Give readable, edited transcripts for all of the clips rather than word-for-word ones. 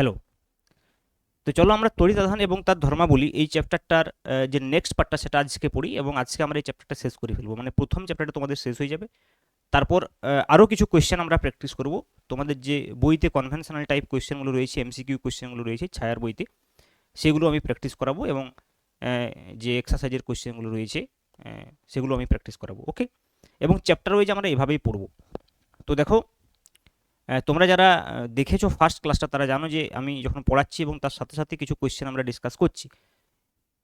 Hello. তো চলো আমরা তড়িৎ আধান এবং তার ধর্মাবলী এই চ্যাপ্টারটার যে নেক্সট পার্টটা সেটা আজকে পড়ি এবং আজকে আমরা এই চ্যাপ্টারটা শেষ করে ফেলবো, মানে প্রথম চ্যাপ্টারটা তোমাদের শেষ হয়ে যাবে। তারপর আরও কিছু কোয়েশ্চেন আমরা প্র্যাকটিস করব। তোমাদের যে বইতে কনভেনশনাল টাইপ কোয়েশ্চেনগুলো রয়েছে, এমসিকিউ কোয়েশ্চেনগুলো রয়েছে ছায়ার বইতে, সেগুলো আমি প্র্যাকটিস করাবো এবং যে এক্সারসাইজের কোয়েশ্চেনগুলো রয়েছে সেগুলো আমি প্র্যাকটিস করাবো। ওকে, এবং চ্যাপ্টার ওয়াইজ আমরা এভাবেই পড়বো। তো দেখো, তোমরা যারা দেখেছো ফার্স্ট ক্লাসটা তারা জানো যে আমি যখন পড়াচ্ছি এবং তার সাথে সাথে কিছু কোয়েশ্চেন আমরা ডিসকাস করছি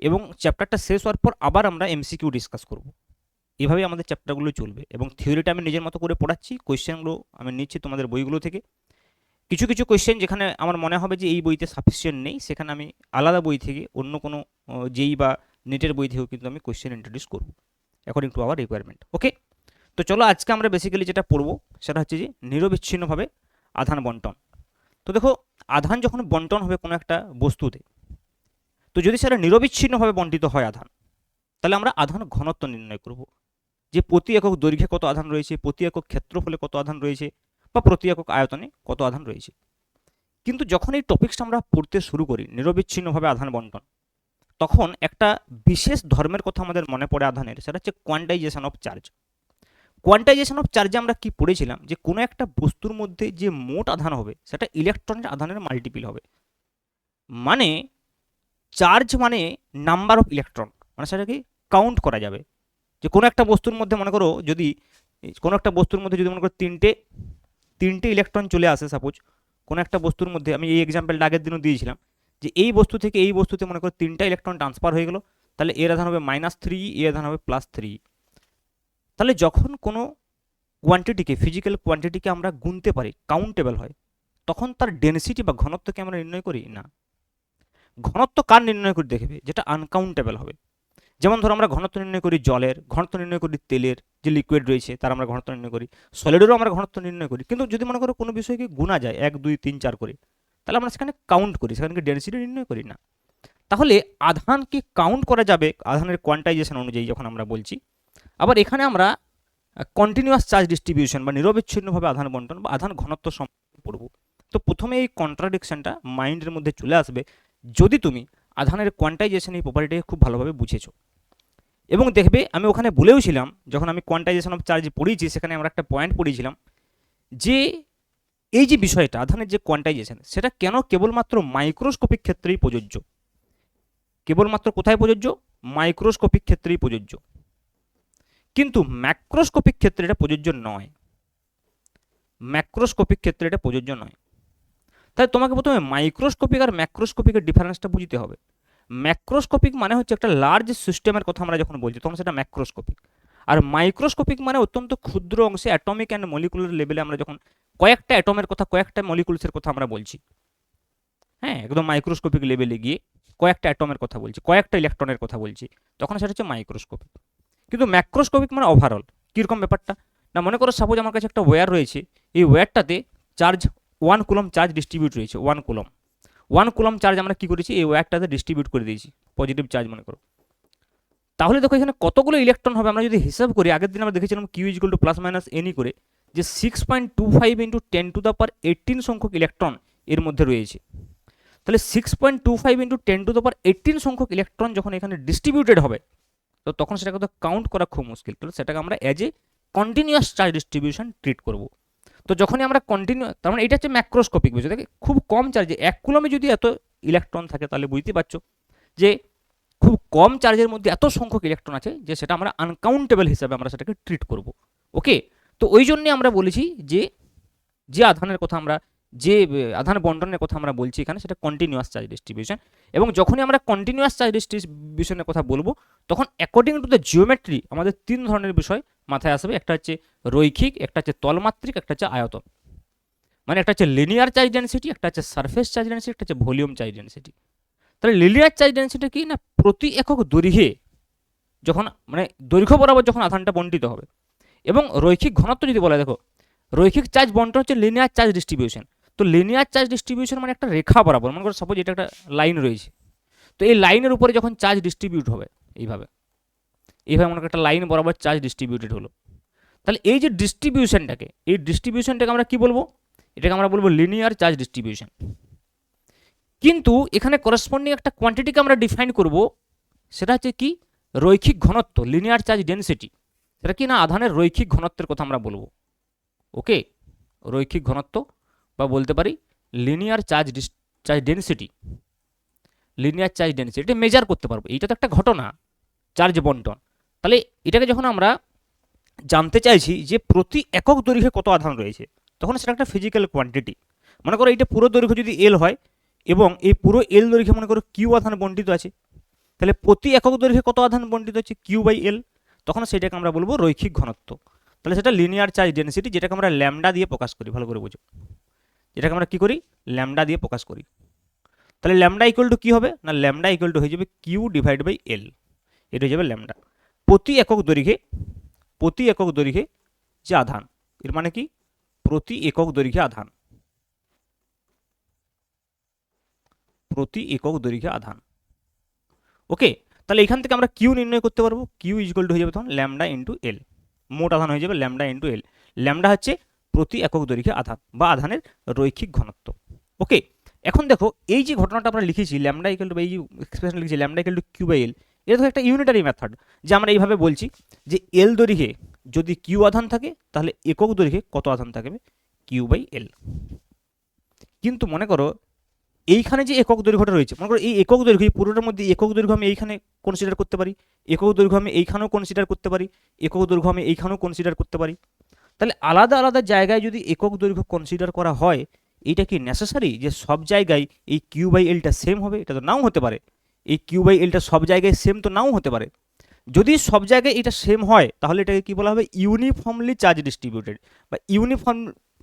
এবং চ্যাপ্টারটা শেষ হওয়ার পর আবার আমরা এমসিকিউ ডিসকাস করব। এভাবে আমাদের চ্যাপ্টারগুলো চলবে এবং থিওরিটা আমি নিজের মতো করে পড়াচ্ছি, কোয়েশ্চেনগুলো আমি নিচ্ছি তোমাদের বইগুলো থেকে। কিছু কিছু কোয়েশ্চেন যেখানে আমার মনে হবে যে এই বইতে সাফিসিয়েন্ট নেই, সেখানে আমি আলাদা বই থেকে অন্য কোনো যেই বা নেটের বই থেকেও কিন্তু আমি কোয়েশ্চেন ইন্ট্রোডিউস করব অ্যাকর্ডিং টু আওয়ার রিকোয়ারমেন্ট। ওকে, তো চলো আজকে আমরা বেসিক্যালি যেটা পড়বো সেটা হচ্ছে যে নিরবিচ্ছিন্নভাবে আধান বন্টন। তো দেখো, আধান যখন বন্টন হবে কোনো একটা বস্তুতে, তো যদি সেটা নিরবিচ্ছিন্নভাবে বন্টিত হয় আধান, তাহলে আমরা আধান ঘনত্ব নির্ণয় করব, যে প্রতি একক দৈর্ঘ্যে কত আধান রয়েছে, প্রতি একক ক্ষেত্রফলে কত আধান রয়েছে, বা প্রতি একক আয়তনে কত আধান রয়েছে। কিন্তু যখন এই টপিকসটা আমরা পড়তে শুরু করি নিরবিচ্ছিন্নভাবে আধান বন্টন, তখন একটা বিশেষ ধর্মের কথা আমাদের মনে পড়ে আধানের, সেটা হচ্ছে quantisation of charge. Quantisation of চার্জে আমরা কি পড়েছিলাম, যে কোনো একটা বস্তুর মধ্যে যে মোট আধান হবে সেটা ইলেকট্রনের আধানের মাল্টিপিল হবে। মানে চার্জ মানে নাম্বার অফ ইলেকট্রন, মানে সেটাকে কাউন্ট করা যাবে। যে কোনো একটা বস্তুর মধ্যে মনে করো যদি কোনো একটা বস্তুর মধ্যে যদি মনে করো তিনটে ইলেকট্রন চলে আসে, সাপোজ কোনো একটা বস্তুর মধ্যে, আমি এই এক্সাম্পলটা আগের দিনও দিয়েছিলাম, যে এই বস্তু থেকে এই বস্তুতে মনে করো তিনটা ইলেকট্রন ট্রান্সফার হয়ে গেল, তাহলে এর আধান হবে -3, এর আধান হবে +3। তাহলে যখন কোনো কোয়ান্টিটিকে, ফিজিক্যাল কোয়ান্টিটিকে আমরা গুনতে পারি, কাউন্টেবল হয়, তখন তার ডেনসিটি বা ঘনত্বকে আমরা নির্ণয় করি না। ঘনত্ব কার নির্ণয় করে দেখবে, যেটা আনকাউন্টেবল হবে। যেমন ধরো আমরা ঘনত্ব নির্ণয় করি জলের, ঘনত্ব নির্ণয় করি তেলের, যে লিকুইড রয়েছে তার আমরা ঘনত্ব নির্ণয় করি, সলিডেরও আমরা ঘনত্ব নির্ণয় করি। কিন্তু যদি মনে করো কোনো বিষয়কে গুণা যায় 1 2 3 4 করে, তাহলে আমরা সেখানে কাউন্ট করি, সেখানে ডেনসিটি নির্ণয় করি না। তাহলে আধানকে কাউন্ট করা যাবে আধানের কোয়ান্টাইজেশন অনুযায়ী যখন আমরা বলছি। আবার এখানে আমরা কন্টিনিউয়াস চার্জ ডিস্ট্রিবিউশন বা নিরবিচ্ছিন্নভাবে আধান বন্টন বা আধান ঘনত্ব সম্পর্কে পড়ব। তো প্রথমে এই কন্ট্রাডিকশনটা মাইন্ডের মধ্যে চলে আসবে যদি তুমি আধানের কোয়ান্টাইজেশন এই প্রপার্টিটাকে খুব ভালোভাবে বুঝেছো। এবং দেখবে আমি ওখানে বলেও ছিলাম, যখন আমি কোয়ান্টাইজেশন অফ চার্জ পড়িয়েছি সেখানে আমরা একটা পয়েন্ট পড়িয়েছিলাম, যে এই যে বিষয়টা আধানের যে কোয়ান্টাইজেশন, সেটা কেন কেবলমাত্র মাইক্রোস্কোপিক ক্ষেত্রেই প্রযোজ্য। কেবলমাত্র কোথায় প্রযোজ্য? মাইক্রোস্কোপিক ক্ষেত্রেই প্রযোজ্য, কিন্তু ম্যাক্রোস্কোপিক ক্ষেত্রে এটা প্রযোজ্য নয়। ম্যাক্রোস্কোপিক ক্ষেত্রে এটা প্রযোজ্য নয়। তাই তোমাকে প্রথমে মাইক্রোস্কোপিক আর ম্যাক্রোস্কোপিকের ডিফারেন্সটা বুঝতে হবে। ম্যাক্রোস্কোপিক মানে হচ্ছে একটা লার্জ সিস্টেমের কথা আমরা যখন বলছি তখন সেটা ম্যাক্রোস্কোপিক, আর মাইক্রোস্কোপিক মানে অত্যন্ত ক্ষুদ্র অংশে অ্যাটমিক অ্যান্ড মলিকুলার লেভেলে আমরা যখন কয়েকটা অ্যাটমের কথা, কয়েকটা মলিকুলসের কথা আমরা বলছি, হ্যাঁ, একদম মাইক্রোস্কোপিক লেভেলে গিয়ে কয়েকটা অ্যাটমের কথা বলছি, কয়েকটা ইলেকট্রনের কথা বলছি, তখন সেটা হচ্ছে মাইক্রোস্কোপিক। কিন্তু ম্যাক্রোস্কোপিক মানে ওভারঅল। কীরকম ব্যাপারটা না, মনে করো সাপোজ আমার কাছে একটা ওয়্যার রয়েছে, এই ওয়্যারটাতে চার্জ 1 কুলম চার্জ ডিস্ট্রিবিউট রয়েছে, 1 কুলম চার্জ আমরা কি করেছি, এই ওয়্যারটাতে ডিস্ট্রিবিউট করে দিয়েছি, পজিটিভ চার্জ মনে করো। তাহলে দেখো এখানে কতগুলো ইলেকট্রন হবে আমরা যদি হিসাব করি, আগের দিন আমরা দেখেছিলাম কিউ ইকুয়াল টু +- n করে, যে 6.25 × 10⁻18 সংখ্যক ইলেকট্রন এর মধ্যে রয়েছে। তাহলে 6.25 × 10⁻18 সংখ্যক ইলেকট্রন যখন এখানে ডিস্ট্রিবিউটেড হবে, তো তখন সেটাকে তো কাউন্ট করা খুব মুশকিল, তাহলে সেটাকে আমরা as a continuous charge distribution treat করব। তো যখনই আমরা কন্টিনিউ, তার মানে এটা হচ্ছে ম্যাক্রোস্কোপিক বিষয়। দেখে খুব কম চার্জে 1 কুলমে যদি এত ইলেকট্রন থাকে, তাহলে বুঝতে পারছো যে খুব কম চার্জের মধ্যে এত সংখ্যক ইলেকট্রন আছে যে সেটা আমরা আনকাউন্টেবল হিসাবে আমরা সেটাকে ট্রিট করব। ওকে, তো ওই জন্যে আমরা বলেছি যে যে আধানের কথা আমরা, যে আধান বন্টনের কথা আমরা বলছি এখানে, সেটা কন্টিনিউয়াস চার্জ ডিস্ট্রিবিউশন। এবং যখনই আমরা কন্টিনিউয়াস চার্জ ডিস্ট্রিবিউশনের কথা বলবো, তখন অ্যাকর্ডিং টু দ্য জিওমেট্রি আমাদের 3 ধরনের বিষয় মাথায় আসবে। একটা হচ্ছে রৈখিক, একটা হচ্ছে তলমাত্রিক, একটা হচ্ছে আয়তন। মানে একটা হচ্ছে লিনিয়ার চার্জ ডেন্সিটি, একটা হচ্ছে সারফেস চার্জ ডেন্সিটি, একটা হচ্ছে ভলিউম চার্জ ডেন্সিটি। তাহলে লিনিয়ার চার্জ ডেন্সিটি কি না, প্রতি একক দৈর্ঘ্যে যখন, মানে দৈর্ঘ্য বরাবর যখন আধানটা বন্টিত হবে। এবং রৈখিক ঘনত্ব যদি বলা, দেখো রৈখিক চার্জ বন্টন হচ্ছে লিনিয়ার চার্জ ডিস্ট্রিবিউশন। তো লিনিয়ার চার্জ ডিস্ট্রিবিউশন মানে একটা রেখা বরাবর, মনে করো সাপোজ এটা একটা লাইন রয়েছে, তো এই লাইনের উপরে যখন চার্জ ডিস্ট্রিবিউট হবে এইভাবে মনে করো একটা লাইন বরাবর চার্জ ডিস্ট্রিবিউটেড হলো, তাহলে এই যে ডিস্ট্রিবিউশনটাকে আমরা কি বলবো, এটাকে আমরা বলবো লিনিয়ার চার্জ ডিস্ট্রিবিউশন। কিন্তু এখানে করসপন্ডিং একটা কোয়ান্টিটিকে আমরা ডিফাইন করব, সেটা হচ্ছে কি রৈখিক ঘনত্ব, লিনিয়ার চার্জ ডেনসিটি। সেটা কি না আধানের রৈখিক ঘনত্বের কথা আমরা বলবো। ওকে, রৈখিক ঘনত্ব বা বলতে পারি linear charge density, linear charge density এটা মেজার করতে পারবো। এইটা তো একটা ঘটনা, চার্জ বন্টন। তাহলে এটাকে যখন আমরা জানতে চাইছি যে প্রতি একক দৈর্ঘ্যে কত আধান রয়েছে, তখন সেটা একটা ফিজিক্যাল কোয়ান্টিটি। মনে করো এইটা পুরো দৈর্ঘ্য যদি এল হয় এবং এই পুরো এল দৈর্ঘ্যে মনে করো কিউ আধান বন্টিত আছে, তাহলে প্রতি একক দৈর্ঘ্যে কত আধান বন্টিত হচ্ছে কিউ বাই এল, তখন সেটাকে আমরা বলবো রৈখিক ঘনত্ব। তাহলে সেটা লিনিয়ার চার্জ ডেনসিটি, যেটাকে আমরা ল্যামডা দিয়ে প্রকাশ করি। ভালো করে বুঝো, যেটাকে আমরা কি করি ল্যামডা দিয়ে প্রকাশ করি। তাহলে ল্যামডা ইকুয়াল টু কি হবে না, ল্যামডা ইকুয়াল টু হয়ে যাবে কিউ ডিভাইড বাই এল, এটা হয়ে যাবে ল্যামডা। প্রতি একক দৈর্ঘ্যে যে আধান, এর মানে কি প্রতি একক দৈর্ঘ্যে আধান, প্রতি একক দৈর্ঘ্যে আধান। ওকে, তাহলে এখান থেকে আমরা কিউ নির্ণয় করতে পারবো। কিউ ইকুয়াল টু হয়ে যাবে তখন ল্যামডা ইন্টু এল, মোট আধান হয়ে যাবে ল্যামডা ইন্টু এল। ল্যামডা হচ্ছে প্রতি একক দৈর্ঘ্যে আধান বা আধানের রৈখিক ঘনত্ব। ওকে, এখন দেখো এই যে ঘটনাটা আমরা লিখেছি ল্যামডা ইকুয়াল টু, এই যে এক্সপ্রেশন লিখেছি lambda equal to Q by L, এটা তো একটা ইউনিটারি মেথড, যে আমরা এইভাবে বলছি যে এল দৈর্ঘ্যে যদি কিউ আধান থাকে তাহলে একক দৈর্ঘ্যে কত আধান থাকবে, কিউ বাই এল। কিন্তু মনে করো এইখানে যে একক দৈর্ঘ্যটা রয়েছে, মনে করো এই একক দৈর্ঘ্য পুরোটার মধ্যে একক দৈর্ঘ্য আমি এইখানে কনসিডার করতে পারি, একক দৈর্ঘ্য আমি এইখানেও কনসিডার করতে পারি, একক দৈর্ঘ্য আমি এইখানেও কনসিডার করতে পারি। তাহলে আলাদা আলাদা জায়গায় যদি একক দৈর্ঘ্য কনসিডার করা হয়, এইটা কি নেসেসারি যে সব জায়গায় এই কিউ বাই এলটা সেম হবে? এটা তো নাও হতে পারে। এই কিউ বাই এলটা সব জায়গায় সেম তো নাও হতে পারে। যদি সব জায়গায় এটা সেম হয় তাহলে এটাকে কি বলা হবে, ইউনিফর্মলি চার্জ ডিস্ট্রিবিউটেড বা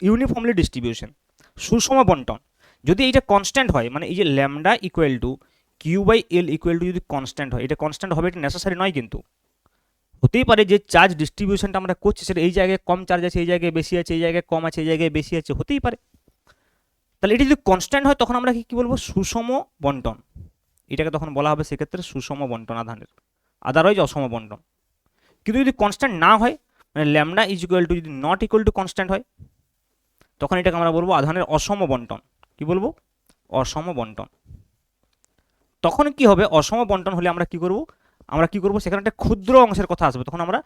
ইউনিফর্মলি ডিস্ট্রিবিউশন, সুষম বন্টন। যদি এটা কনস্ট্যান্ট হয়, মানে এই যে lambda equal to Q by L equal to যদি কনস্ট্যান্ট হয়, এটা কনস্ট্যান্ট হবে, এটা নেসেসারি নয়, কিন্তু হতেই পারে যে চার্জ ডিস্ট্রিবিউশনটা আমরা করছি সেটা এই জায়গায় কম চার্জ আছে, এই জায়গায় বেশি আছে, এই জায়গায় কম আছে, এই জায়গায় বেশি আছে, হতেই পারে। তাহলে এটি যদি কনস্ট্যান্ট হয় তখন আমরা কি বলবো, সুষম বন্টন। এটাকে তখন বলা হবে সেক্ষেত্রে সুষম বন্টন আধানের, আদারওয়াইজ অসম বন্টন। কিন্তু যদি কনস্ট্যান্ট না হয়, মানে ল্যামডা ইজ ইকুয়াল টু যদি নট ইকুয়াল টু কনস্ট্যান্ট হয়, তখন এটাকে আমরা বলবো আধানের অসম বন্টন। কি বলবো, অসম বন্টন। তখন কি হবে, অসম বন্টন হলে আমরা কি করব, সেখানে একটা ক্ষুদ্র অংশের কথা আসবে, তখন আমরা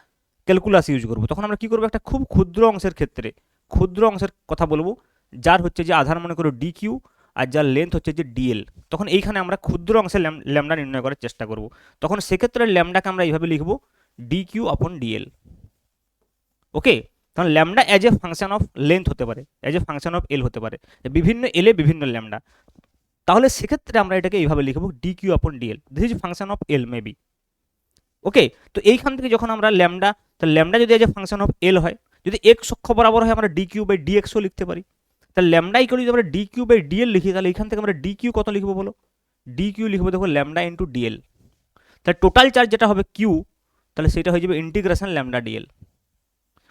ক্যালকুলাস ইউজ করব। তখন আমরা কি করব, একটা খুব ক্ষুদ্র অংশের ক্ষেত্রে ক্ষুদ্র অংশের কথা বলবো, যার হচ্ছে যে আধার মনে করো ডি কিউ আর যার লেন্থ হচ্ছে যে ডিএল। তখন এইখানে আমরা ক্ষুদ্র অংশের ল্যামডা নির্ণয় করার চেষ্টা করব। তখন সেক্ষেত্রে ল্যামডাকে আমরা এইভাবে লিখবো ডি কিউ আপন ডিএল। ওকে, তখন lambda as a function of length হতে পারে, অ্যাজ এ ফাংশন অফ এল হতে পারে, বিভিন্ন এলে বিভিন্ন ল্যামডা। তাহলে সেক্ষেত্রে আমরা এটাকে এইভাবে লিখবো D Q upon DL, this is function of L maybe. Okay, তো এইখান থেকে যখন আমরা ল্যামডা, তাহলে ল্যামডা যদি as a function of L হয়, যদি এক্স অক্ষ বরাবর হয় আমরা ডি কিউ বাই ডিএক্সও লিখতে পারি। তাহলে ল্যামডা ইকুয়াল যদি আমরা ডি কিউ বাই ডিএল লিখি, তাহলে এখান থেকে আমরা ডি কিউ কত লিখবো বলো, ডি কিউ লিখবো দেখো ল্যামডা ইন্টু ডিএল। তাহলে টোটাল চার্জ যেটা হবে কিউ, তাহলে সেটা হয়ে যাবে ইন্টিগ্রেশন ল্যামডা ডিএল।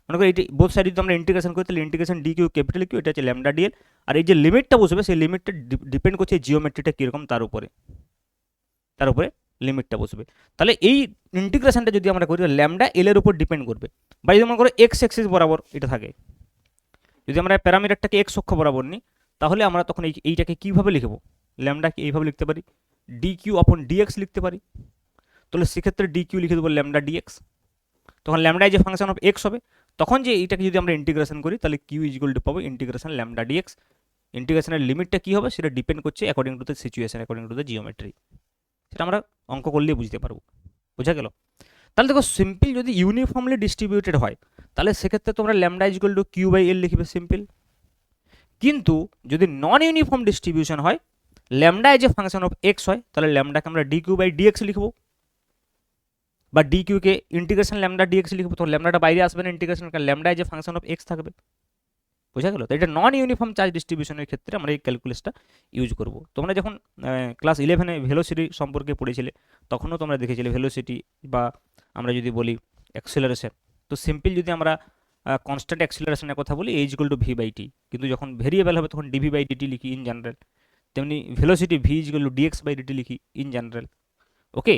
মনে করি এটি বোথ সাইড যদি আমরা ইন্টিগ্রেশন করি, তাহলে integration D Q capital Q, এটা হচ্ছে ল্যামডা ডিএল। আর এই যে লিমিটটা বসবে সেই লিমিটটা ডিপেন্ড করছে জিওমেট্রিটা কীরকম তার উপরে লিমিটটা বসবে। তাহলে এই ইন্টিগ্রেশনটা যদি আমরা করি, ল্যামডা এল এর উপর ডিপেন্ড করবে। বা যদি মনে করো এক্স এক্সিস বরাবর এটা থাকে, যদি আমরা প্যারামিটারটাকে এক্স অক্ষ বরাবর নিই, তাহলে আমরা তখন এইটাকে কীভাবে লিখবো, ল্যামডাকে এইভাবে লিখতে পারি, ডি কিউ আপন ডিএক্স লিখতে পারি। তাহলে সেক্ষেত্রে ডি কিউ লিখে দেবো ল্যামডা ডিএক্স। তখন ল্যামডা যে ফাংশন অফ এক্স হবে, তখন যে এইটাকে যদি আমরা ইন্টিগ্রেশন করি, তাহলে কিউ ইজ ইকুয়াল টু পাবো ইন্টিগ্রেশন ল্যামডা ডিএক্স। ইন্টিগ্রেশনের লিমিটটা কী হবে সেটা ডিপেন্ড করছে according to the situation, according to the geometry. সেটা আমরা অঙ্ক করলেই বুঝতে পারবো। বোঝা গেল? তাহলে দেখো সিম্পল যদি ইউনিফর্মলি ডিস্ট্রিবিউটেড হয়, তাহলে সেক্ষেত্রে তোমরা lambda is equal to Q by L লিখবে সিম্পল। কিন্তু যদি নন ইউনিফর্ম ডিস্ট্রিবিউশন হয়, lambda as a function of X হয়, তাহলে ল্যামডাকে আমরা ডি কিউ বাই ডিএক্স লিখবো, বা ডি কিউকে ইন্টিগ্রেশন ল্যামডা ডিএক্স লিখবো। তো ল্যামডাটা বাইরে আসবে না ইন্টিগ্রেশন, কারণ lambda as a function of X থাকবে। বোঝা গেল? তো এটা নন ইউনিফর্ম চার্জ ডিস্ট্রিবিউশনের ক্ষেত্রে আমরা এই ক্যালকুলাসটা ইউজ করব। তোমরা যখন ক্লাস 11-এ ভেলোসিটি সম্পর্কে পড়েছিলে, তখনও তোমরা দেখেছিলে ভেলোসিটি বা আমরা যদি বলি অ্যাক্সেলারেশন, তো সিম্পল যদি আমরা কনস্ট্যান্ট অ্যাক্সেলারেশনের কথা বলি a is equal to V by T, কিন্তু যখন ভেরিয়েবল হবে তখন ডিভি বাই ডিটি লিখি ইন জেনারেল। তেমনি velocity V is equal to DX by DT লিখি ইন জেনারেল। ওকে,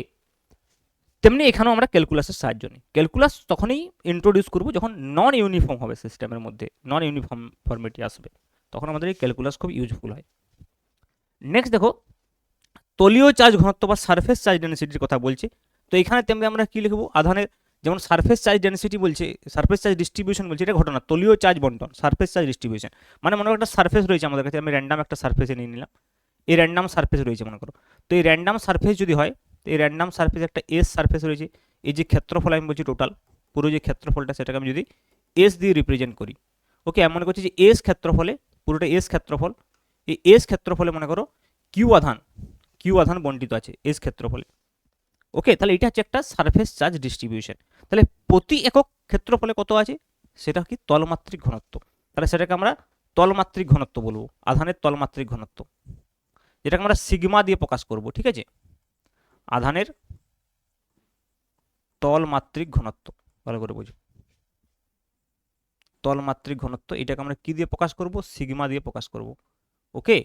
তেমনি এখানেও আমরা ক্যালকুলাসের সাহায্য নিই। ক্যালকুলাস তখনই ইন্ট্রোডিউস করবো যখন নন ইউনিফর্ম হবে, সিস্টেমের মধ্যে নন ইউনিফর্ম ফর্মেটি আসবে, তখন আমাদের এই ক্যালকুলাস খুব ইউজফুল হয়। নেক্সট দেখো, তলীয় চার্জ ঘনত্ব বা সারফেস চার্জ ডেনসিটির কথা বলছে। তো এখানে তেমনি আমরা কি লিখবো, আধানের যেমন সারফেস চার্জ ডেনসিটি বলছে, সারফেস চার্জ ডিস্ট্রিবিউশন বলছে, এটা ঘটনা তলীয় চার্জ বন্টন, সারফেস চার্জ ডিস্ট্রিবিউশন মানে মনে করো একটা সারফেস রয়েছে আমাদের কাছে, আমি র্যান্ডাম একটা সারফেসে নিয়ে নিলাম, এই র্যান্ডাম সারফেস রয়েছে মনে করো। তো এই র্যান্ডাম সারফেস যদি হয়, তো এই র্যান্ডাম সারফেস একটা এস সারফেস রয়েছে, এই যে ক্ষেত্রফল আমি বলছি টোটাল পুরো যে ক্ষেত্রফলটা সেটাকে আমি যদি এস দিয়ে রিপ্রেজেন্ট করি, ওকে আমি মনে করছি যে এস ক্ষেত্রফলে, পুরোটা এস ক্ষেত্রফল, এই এস ক্ষেত্রফলে মনে করো কিউ আধান বন্টিত আছে এস ক্ষেত্রফলে। ওকে, তাহলে এটা হচ্ছে একটা সারফেস চার্জ ডিস্ট্রিবিউশন। তাহলে প্রতি একক ক্ষেত্রফলে কত আছে, সেটা কি তলমাত্রিক ঘনত্ব, তাহলে সেটাকে আমরা তলমাত্রিক ঘনত্ব বলবো, আধানের তলমাত্রিক ঘনত্ব, যেটাকে আমরা সিগমা দিয়ে প্রকাশ করব, ঠিক আছে, আধানের তলমাত্রিক ঘনত্ব, ভালো করে বুঝো, তলমাত্রিক ঘনত্ব এটাকে আমরা কি দিয়ে প্রকাশ করব, সিগমা দিয়ে প্রকাশ করব। ওকে,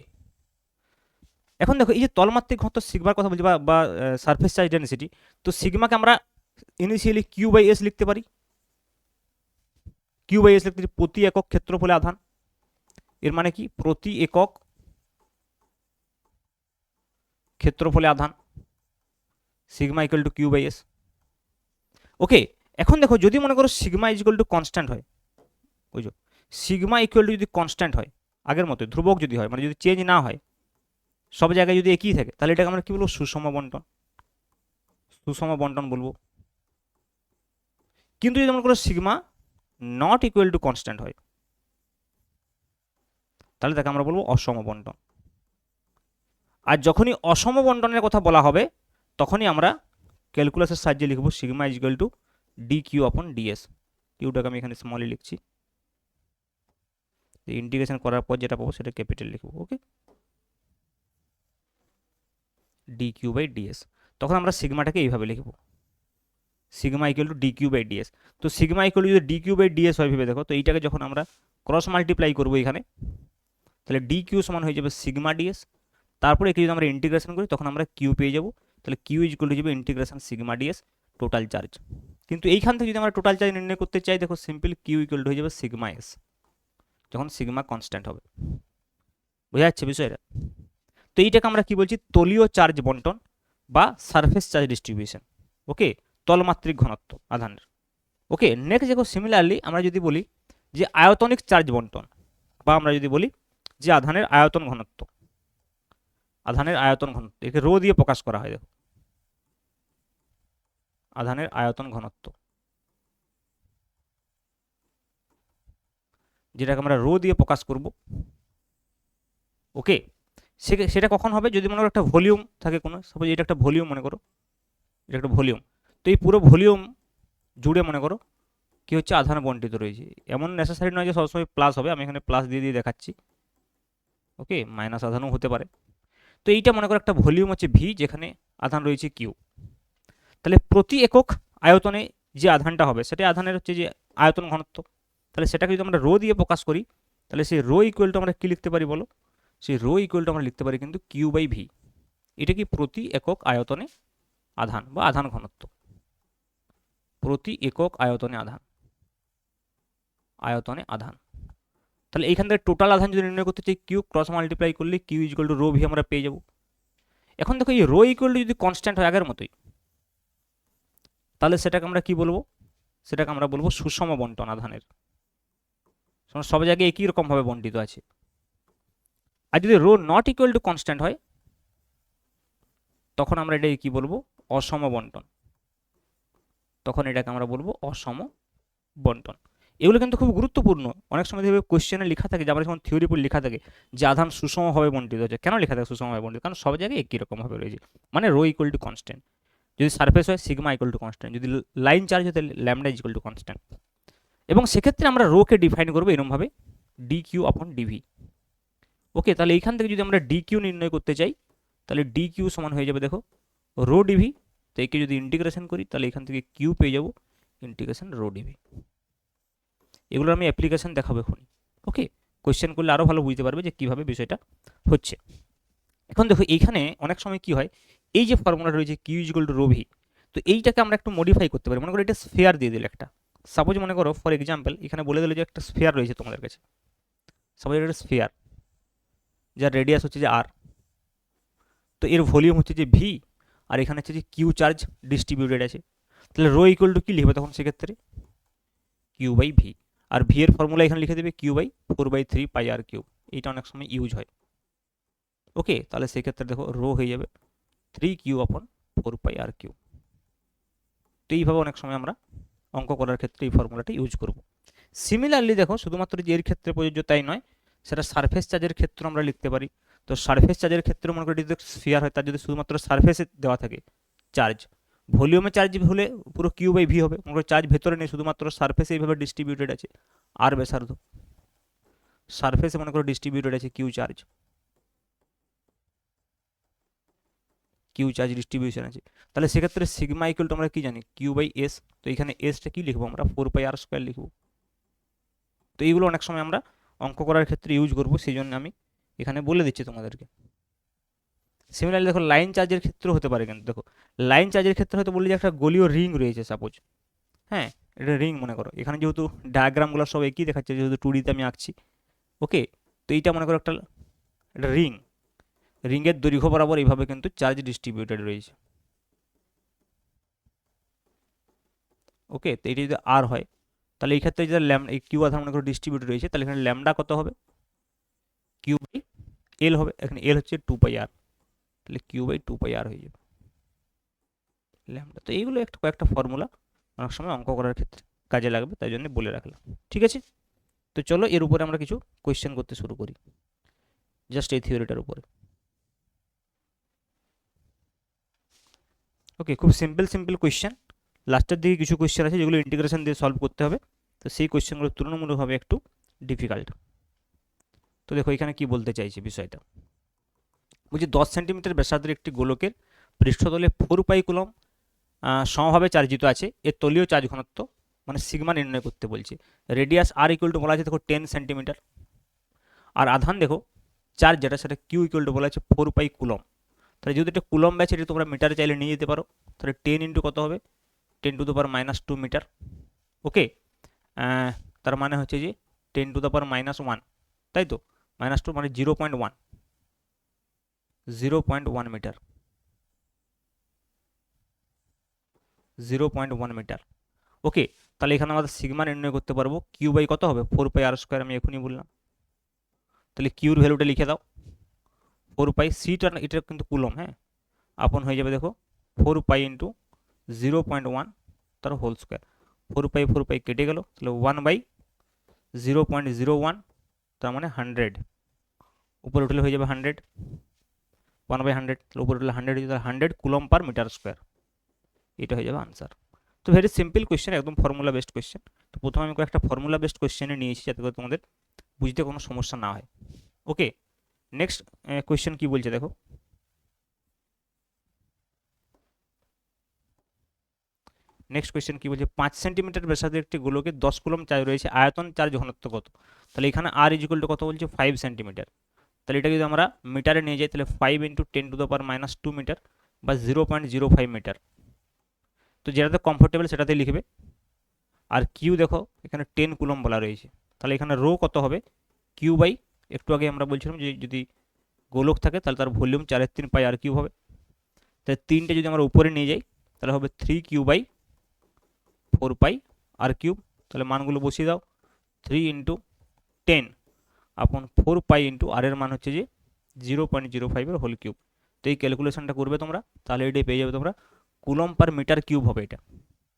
এখন দেখো এই যে তলমাত্রিক ঘনত্ব সিগমার কথা বলছি বা সারফেস চার্জ ডেনসিটি, তো সিগমাকে আমরা ইনিশিয়ালি কিউ বাই এস লিখতে পারি, কিউ বাই এস লিখতে পারি প্রতি একক ক্ষেত্রফলে আধান, এর মানে কি প্রতি একক ক্ষেত্রফলে আধান, sigma equal to Q by S. Okay, এখন দেখো যদি মনে করো sigma is equal to constant হয়, বুঝো, সিগমা ইকুয়াল টু যদি কনস্ট্যান্ট হয় আগের মতো ধ্রুবক যদি হয়, মানে যদি চেঞ্জ না হয়, সব জায়গায় যদি একই থাকে, তাহলে এটাকে আমরা কি বলবো, সুষম বন্টন, সুষম বন্টন বলবো। কিন্তু যদি মনে করো sigma naught equal to constant হয়, তাহলে তাকে আমরা বলবো অসম বন্টন। আর যখনই অসম বন্টনের কথা বলা হবে, তখনই আমরা ক্যালকুলাসের সাহায্যে লিখবো sigma is equal to D Q upon DS, কিউটাকে আমি এখানে স্মলে লিখছি, ইন্টিগ্রেশন করার পর যেটা পাবো সেটা ক্যাপিটাল লিখবো। Okay, D Q by DS, তখন আমরা সিগমাটাকে এইভাবে লিখবো, sigma equal to D Q by DS. তো সিগমা ইকুয়াল টু যদি ডি কিউ বাই ডিএস হয় ভেবে দেখো, তো এইটাকে যখন আমরা ক্রস মাল্টিপ্লাই করবো এখানে, তাহলে ডি কিউ সমান হয়ে যাবে সিগমা ডিএস, তারপরে একে যদি আমরা ইন্টিগ্রেশন করি তখন আমরা কিউ পেয়ে যাবো, তাহলে কিউ ইজ ইকুয়াল টু যাবে integration sigma DS total charge. কিন্তু এইখান থেকে যদি আমরা টোটাল চার্জ নির্ণয় করতে চাই, দেখো সিম্পল কিউ ইকুয়াল টু হয়ে যাবে সিগমা এস, যখন সিগমা কনস্ট্যান্ট হবে। বোঝা যাচ্ছে বিষয়টা? তো এইটাকে আমরা কি বলছি, তলীয় চার্জ বন্টন বা সারফেস চার্জ ডিস্ট্রিবিউশন। ওকে, তলমাত্রিক ঘনত্ব আধানের। ওকে, নেক্সট দেখো সিমিলারলি আমরা যদি বলি যে আয়তনিক চার্জ বন্টন, বা আমরা যদি বলি যে আধানের আয়তন ঘনত্ব, আধানের আয়তন ঘনত্ব একে রো দিয়ে প্রকাশ করা হয়, দেখো আধানের আয়তন ঘনত্ব, যেটাকে আমরা রো দিয়ে প্রকাশ করব। ওকে, সেটা কখন হবে, যদি মনে করো একটা ভলিউম থাকে কোনো, সাপোজ এটা একটা ভলিউম মনে করো, এটা একটা ভলিউম, তো এই পুরো ভলিউম জুড়ে মনে করো কি হচ্ছে, আধান বন্টিত রয়েছে। এমন নেসেসারি নয় যে সবসময় প্লাস হবে, আমি এখানে প্লাস দিয়ে দিয়ে দেখাচ্ছি। ওকে, মাইনাস আধানও হতে পারে। তো এইটা মনে করো একটা ভলিউম হচ্ছে ভি, যেখানে আধান রয়েছে কিউ, তাহলে প্রতি একক আয়তনে যে আধানটা হবে সেটা আধানের হচ্ছে যে আয়তন ঘনত্ব। তাহলে সেটাকে যদি আমরা রো দিয়ে প্রকাশ করি, তাহলে সেই রো ইকুয়াল টু আমরা কি লিখতে পারি বলো, সেই রো ইকুয়াল টু আমরা লিখতে পারি কিন্তু কিউ বাই ভি। এটা কি প্রতি একক আয়তনে আধান বা আধান ঘনত্ব, প্রতি একক আয়তনে আধান, আয়তনে আধান। তাহলে এইখান থেকে টোটাল আধান যদি নির্ণয় করতে চাই, কিউ ক্রস মাল্টিপ্লাই করলে Q equal to rho V আমরা পেয়ে যাব। এখন দেখো এই রো ইকুয়াল টু যদি কনস্ট্যান্ট হয় আগের মতোই, তাহলে সেটাকে আমরা কি বলবো, সেটাকে আমরা বলবো সুষম বন্টন আধানের, সব জায়গায় একই রকমভাবে বন্টিত আছে। আর যদি rho not equal to constant হয়, তখন আমরা এটাকে কি বলবো, অসম বন্টন, তখন এটাকে আমরা বলবো অসম বন্টন। এগুলো কিন্তু খুব গুরুত্বপূর্ণ, অনেক সময় দেখবে কোশ্চেনে লেখা থাকে, যে আমরা যখন থিওরি পড়ে লেখা থাকে যে আধান সুষমভাবে বন্টিত হচ্ছে, কেন লেখা থাকে সুষমভাবে বন্টিত, কারণ সব জায়গায় একই রকমভাবে রয়েছে, মানে রো ইকুয়াল টু কনস্ট্যান্ট, যদি সারফেস হয় সিগমা ইকুয়াল টু কনস্ট্যান্ট, যদি লাইন চার্জ হয় তাহলে ল্যামডা ইকুয়াল টু কনস্ট্যান্ট। এবং সেক্ষেত্রে আমরা রোকে ডিফাইন করবো এরকমভাবে ডি কিউ আপন ডিভি। ওকে, তাহলে এইখান থেকে যদি আমরা ডি কিউ নির্ণয় করতে চাই, তাহলে ডি কিউ সমান হয়ে যাবে দেখো রো ডিভি, তো একে যদি ইন্টিগ্রেশন করি তাহলে এখান থেকে কিউ পেয়ে যাবো ইন্টিগ্রেশন রো ডিভি। এগুলো আমি অ্যাপ্লিকেশন দেখাবো এখনই। ওকে, কোয়েশ্চেন করলে আরও ভালো বুঝতে পারবে যে কীভাবে বিষয়টা হচ্ছে। এখন দেখো এইখানে অনেক সময় কি হয়, এই যে ফর্মুলা রয়েছে Q equal to rho V, তো এইটাকে আমরা একটু মডিফাই করতে পারি। মনে করো এটা স্ফেয়ার দিয়ে দিলে একটা, সাপোজ মনে করো ফর এক্সাম্পল এখানে বলে দিলে যে একটা স্ফেয়ার রয়েছে তোমাদের কাছে, সাপোজ এটা স্ফেয়ার যার রেডিয়াস হচ্ছে যে আর, তো তো এর ভলিউম হচ্ছে যে ভি, আর এখানে হচ্ছে যে কিউ চার্জ ডিস্ট্রিবিউটেড আছে। তাহলে রো ইকুয়াল টু কী লিখবে তখন সেক্ষেত্রে? Q by V. আর ভি এর ফর্মুলা এখানে লিখে দেবে Q by 4/3 pi R cube. এইটা অনেক সময় ইউজ হয়। ওকে, তাহলে সেক্ষেত্রে দেখো রো হয়ে যাবে 3Q/4 পাই আর কিউব। তো এইভাবে অনেক সময় আমরা অঙ্ক করার ক্ষেত্রে এই ফর্মুলাটা ইউজ করব। সিমিলারলি দেখো, শুধুমাত্র যে এর ক্ষেত্রে প্রযোজ্য তাই নয়, সেটা সারফেস চার্জের ক্ষেত্রে আমরা লিখতে পারি। তো সারফেস চার্জের ক্ষেত্রে মনে করি যদি স্ফিয়ার হয়, তার যদি শুধুমাত্র সারফেসে দেওয়া থাকে চার্জ, ভলিউমে চার্জ হলে পুরো কিউ বাই ভি হবে। মনে করি চার্জ ভেতরে নেই, শুধুমাত্র সারফেসে এইভাবে ডিস্ট্রিবিউটেড আছে আর ব্যাসার্ধ, সারফেসে মনে করো ডিস্ট্রিবিউটেড আছে কিউ চার্জ ডিস্ট্রিবিউশন আছে। তাহলে সেক্ষেত্রে সিগমা ইকুয়াল টু আমরা কি জানি, কিউ বাই এস। তো এখানে এসটা কি লিখবো আমরা, 4πr² লিখবো। তো এইগুলো অনেক সময় আমরা অঙ্ক করার ক্ষেত্রে ইউজ করবো, সেই জন্য আমি এখানে বলে দিচ্ছি তোমাদেরকে। সিমিলারলি দেখো লাইন চার্জের ক্ষেত্রেও হতে পারে, কিন্তু দেখো লাইন চার্জের ক্ষেত্রে হয়তো বলি যে একটা গোলীয় রিং রয়েছে সাপোজ, হ্যাঁ এটা রিং মনে করো, এখানে যেহেতু ডায়াগ্রামগুলো সব একই দেখাচ্ছে, যেহেতু 2D-তে আমি আঁকছি। ওকে, তো এইটা মনে করো একটা রিং, রিংয়ের দৈর্ঘ্য বরাবর এইভাবে কিন্তু চার্জ ডিস্ট্রিবিউটেড রয়েছে। ওকে, তো এটা যদি আর হয়, তাহলে এই ক্ষেত্রে যদি এই কিউ আধার মনে করো ডিস্ট্রিবিউটেড রয়েছে, তাহলে এখানে ল্যামডা কত হবে, কিউ বাই এল হবে। এখানে এল হচ্ছে 2πr, তাহলে কিউ বাই 2πr হয়ে যাবে ল্যামডা। তো এইগুলো একটা কয়েকটা ফর্মুলা অনেক সময় অঙ্ক করার ক্ষেত্রে কাজে লাগবে, তাই জন্য বলে রাখলাম। ঠিক আছে, তো চলো এর উপরে আমরা কিছু কোয়েশ্চেন করতে শুরু করি, জাস্ট এই থিওরিটার উপরে। ওকে, খুব সিম্পল কোয়েশ্চেন। লাস্টের দিকে কিছু কোয়েশ্চেন আছে যেগুলো ইন্টিগ্রেশন দিয়ে সলভ করতে হবে, তো সেই কোয়েশ্চেনগুলো তুলনামূলকভাবে একটু ডিফিকাল্ট। তো দেখো এখানে কি বলতে চাইছে বিষয়টা, বলছি 10 সেন্টিমিটার ব্যাসার্ধের একটি গোলকের পৃষ্ঠতলে 4π কুলম্ব সমভাবে চার্জিত আছে, এর তলীয় চার্জ ঘনত্ব মানে সিগমা নির্ণয় করতে বলছে। রেডিয়াস আর ইকুয়াল টু বলা আছে দেখো 10 সেন্টিমিটার, আর আধান দেখো চার্জ যেটা সেটা কিউ ইকুয়াল টু বলা আছে 4π কুলম্ব। তাহলে যদি এটা কুলম্ব আছে, এটা তোমরা মিটারে চাইলে নিয়ে যেতে পারো। তাহলে 10 ইন্টু কত হবে, 10⁻² মিটার। ওকে, তার মানে হচ্ছে যে 10⁻1, তাই তো, -2 মানে 0.1 মিটার, 0.1 মিটার। ওকে, তাহলে এখানে আমাদের সিগমা নির্ণয় করতে পারবো, কিউ বাই কত হবে 4πr², আমি এখনই বললাম। তাহলে কিউর ভ্যালুটা লিখে দাও, 4π, সিটা এটা কিন্তু কুলম্ব, হ্যাঁ আপন হয়ে যাবে দেখো 4π ইন্টু 0.1 তার হোল স্কোয়ার। 4π কেটে গেল, তাহলে 1/0.01, তার মানে 100, উপরে উঠলে হয়ে যাবে 100, 1/100, তাহলে উপরে উঠলে 100 হয়ে যাবে, 100 কুলম্ব পার মিটার স্কোয়ার। এটা হয়ে যাবে আনসার। তো ভেরি সিম্পল কোয়েশ্চেন, একদম ফর্মুলা বেসড কোয়েশ্চেন। তো প্রথমে আমি কয়েকটা ফর্মুলা বেসড কোয়েশ্চেনে নিয়েছি যাতে করে তোমাদের বুঝতে কোনো সমস্যা না হয়। ওকে, নেক্সট কোয়েশ্চেন কি বলছে দেখো, নেক্সট কোয়েশ্চেন কি বলছে, 5 সেন্টিমিটার ব্যাসার্ধের একটি গোলকে 10 কুলম্ব চার্জ রয়েছে, আয়তন চার্জ ঘনত্ব কত? তাহলে এখানে আর ইকুয়াল টু কত বলছে, 5 সেন্টিমিটার। তাহলে এটা যদি আমরা মিটারে নিয়ে যাই, তাহলে 5 ইন্টু 10⁻² মিটার বা 0.05 মিটার। তো যেটাতে কমফোর্টেবল সেটাতে লিখবে। আর কিউ দেখো এখানে 10 কুলম্ব বলা রয়েছে, তাহলে এখানে রো কত হবে, কিউ বাই, একটু আগে আমরা বলছিলাম যে যদি গোলক থাকে তাহলে তার ভলিউম 4/3 পাই আর কিউব হবে। তাহলে 3টে যদি আমরা উপরে নিয়ে যাই তাহলে হবে 3Q/4π আর কিউব। তাহলে মানগুলো বসিয়ে দাও, 3 ইন্টু 10/4π ইন্টু আর এর মান হচ্ছে যে 0.05 এর হোল কিউব। তো এই ক্যালকুলেশনটা করবে তোমরা, তাহলে এটাই পেয়ে যাবে তোমরা, কুলম্ব পার মিটার কিউব হবে এটা,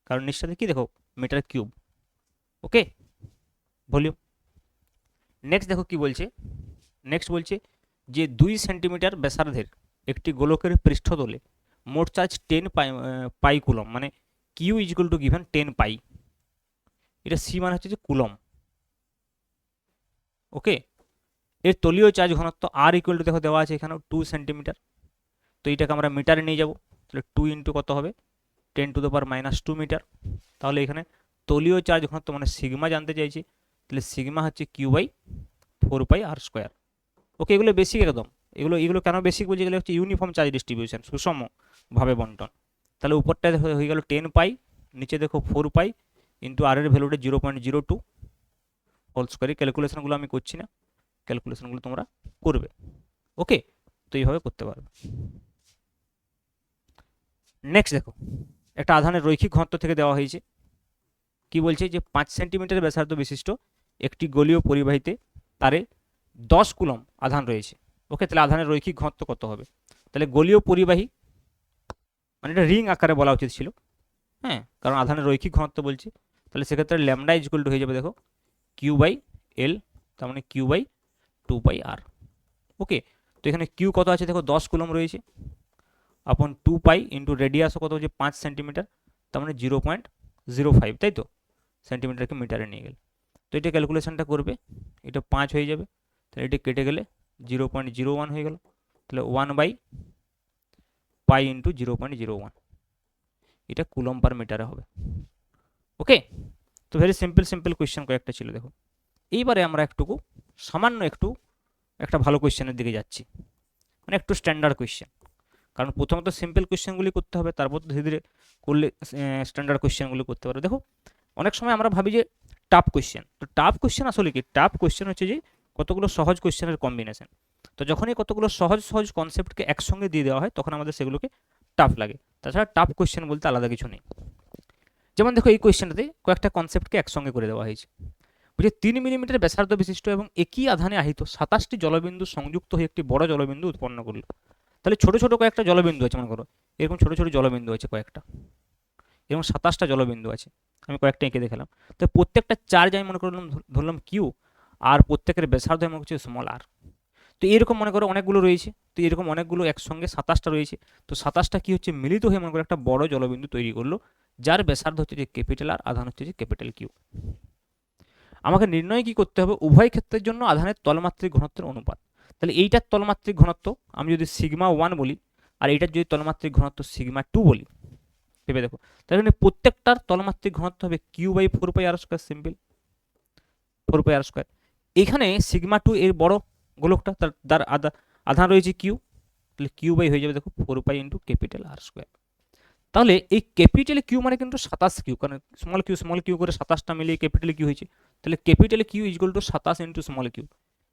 কারণ নিশ্চয়ই কি দেখো মিটার কিউব। ওকে, ভলিউম। নেক্সট দেখো কি বলছে, নেক্সট বলছে যে 2 সেন্টিমিটার ব্যাসার্ধের একটি গোলকের পৃষ্ঠতলে মোট চার্জ 10 পাই কুলম্ব, মানে কিউ ইকুয়াল টু গিভেন 10 পাই, এটা সি মানে হচ্ছে যে কুলম্ব। ওকে, এর তলীয় চার্জ ঘনত্ব আর ইকুয়াল টু দেখো দেওয়া আছে এখানেও 2 সেন্টিমিটার। তো এইটাকে আমরা মিটারে নিয়ে যাব, তাহলে 2 ইন্টু কত হবে, 10⁻² মিটার। তাহলে এখানে তলীয় চার্জ ঘনত্ব মানে সিগমা জানতে চাইছি, তাহলে সিগমা হচ্ছে Q/4πr²। ওকে, এগুলো বেসিক একদম, এগুলো কেন বেসিক বলছি, এগুলো হচ্ছে ইউনিফর্ম চার্জ ডিস্ট্রিবিউশন, সুষমভাবে বন্টন। তাহলে উপরটা হয়ে গেল 10 পাই, নিচে দেখো 4π ইন্টু আর এর ভ্যালুটা 0.02 হোল স্কোয়ার। ক্যালকুলেশনগুলো আমি করছি না, ক্যালকুলেশনগুলো তোমরা করবে। ওকে, তো এইভাবে করতে পারবে। নেক্সট দেখো, একটা আধানের রৈখিক ঘনত্ব থেকে দেওয়া হয়েছে, কি বলছে যে 5 সেন্টিমিটার ব্যাসার্ধ বিশিষ্ট একটি গোলীয় পরিবাহীতে তারে 10 কুলম্ব আধান রয়েছে। ওকে, তাহলে আধানের রৈখিক ঘনত্ব কত হবে? তাহলে গোলীয় পরিবাহী মানে এটা রিং আকারে বলা উচিত ছিল, হ্যাঁ, কারণ আধানের রৈখিক ঘনত্ব বলছে। তাহলে সেক্ষেত্রে ল্যামডা ইকুয়াল টু হয়ে যাবে দেখো কিউ বাই এল, তার মানে কিউ বাই 2 পাই আর। ওকে, তো এখানে কিউ কত আছে দেখো 10 কুলম্ব রয়েছে, আপন 2 পাই ইন্টু রেডিয়াসও কত হচ্ছে 5 সেন্টিমিটার, তার মানে 0.05, তাই তো, সেন্টিমিটারকে মিটারে নিয়ে গেলে। তো এটা ক্যালকুলেশনটা করবে, এটা 5 হয়ে যাবে, তাহলে এটা কেটে গেলে 0.01 হয়ে গেল, তাহলে 1/পাই ইন্টু 0.01, এটা কুলম্ব পার মিটারে হবে। ওকে, তো ভেরি সিম্পল সিম্পল কোয়েশ্চেন কয়েকটা ছিল দেখো। এইবারে আমরা সামান্য একটা ভালো কোয়েশ্চেনের দিকে যাচ্ছি, মানে একটু স্ট্যান্ডার্ড কোয়েশ্চেন। কারণ প্রথমত সিম্পল কোয়েশ্চেনগুলি করতে হবে, তারপর ধীরে ধীরে করলে স্ট্যান্ডার্ড কোয়েশ্চেনগুলো করতে পারবে। দেখো অনেক সময় আমরা ভাবি যে টাফ কোয়েশ্চেন, তো টাফ কোয়েশ্চেন আসলে কি? টাফ কোয়েশ্চেন হচ্ছে যে কতগুলো সহজ কোয়েশ্চেনের কম্বিনেশন। তো যখনই কতগুলো সহজ সহজ কনসেপ্টকে একসঙ্গে দিয়ে দেওয়া হয় তখন আমাদের সেগুলোকে টাফ লাগে। তাছাড়া টাফ কোয়েশ্চেন বলতে আলাদা কিছু নেই। যেমন দেখো এই কোয়েশ্চেনটাতে কয়েকটা কনসেপ্টকে একসঙ্গে করে দেওয়া হয়েছে। বুঝে 3 মিলিমিটার ব্যাসার্ধ বিশিষ্ট এবং একই আধানে আহিত 27টি জলবিন্দু সংযুক্ত হয়ে একটি বড় জলবিন্দু উৎপন্ন করলো। তাহলে ছোট ছোট কয়েকটা জলবিন্দু আছে, মনে করো এরকম ছোট ছোট জলবিন্দু আছে কয়েকটা, এরকম 27টা জলবিন্দু আছে, আমি কয়েকটা এঁকে দেখালাম। তো প্রত্যেকটা চার্জ আমি মনে করলাম ধরলাম কিউ, আর প্রত্যেকের ব্যাসার্ধ মনে করছে স্মল আর। তো এরকম মনে করো অনেকগুলো রয়েছে, তো এরকম অনেকগুলো একসঙ্গে 27টা রয়েছে, তো 27টা কি হচ্ছে মিলিত হয়ে মনে করো একটা বড় জলবিন্দু তৈরি করলো, যার ব্যাসার্ধ হচ্ছে যে ক্যাপিটাল আর, আধান হচ্ছে যে ক্যাপিটাল কিউ। আমাকে নির্ণয় কি করতে হবে? উভয় ক্ষেত্রের জন্য আধানের তলমাত্রিক ঘনত্বের অনুপাত। তাহলে এইটার তলমাত্রিক ঘনত্ব আমি যদি σ1 বলি, আর এইটার যদি তলমাত্রিক ঘনত্ব σ2 বলি, ভেবে দেখো, তাহলে এখানে প্রত্যেকটার তলমাত্রিক ঘনত্ব হবে Q/4πr², সিম্পল 4πr²। এখানে σ2 এর বড় গোলকটা, তার আধান রয়েছে কিউ, তাহলে কিউ বাই হয়ে যাবে দেখো 4π ইন্টু ক্যাপিটাল আর²। তাহলে এই ক্যাপিটাল কিউ মানে কিন্তু 27 কিউ, কারণ স্মল কিউ করে 27টা মিলিয়ে ক্যাপিটাল কিউ হয়েছে, তাহলে capital Q equal to 27 into small Q.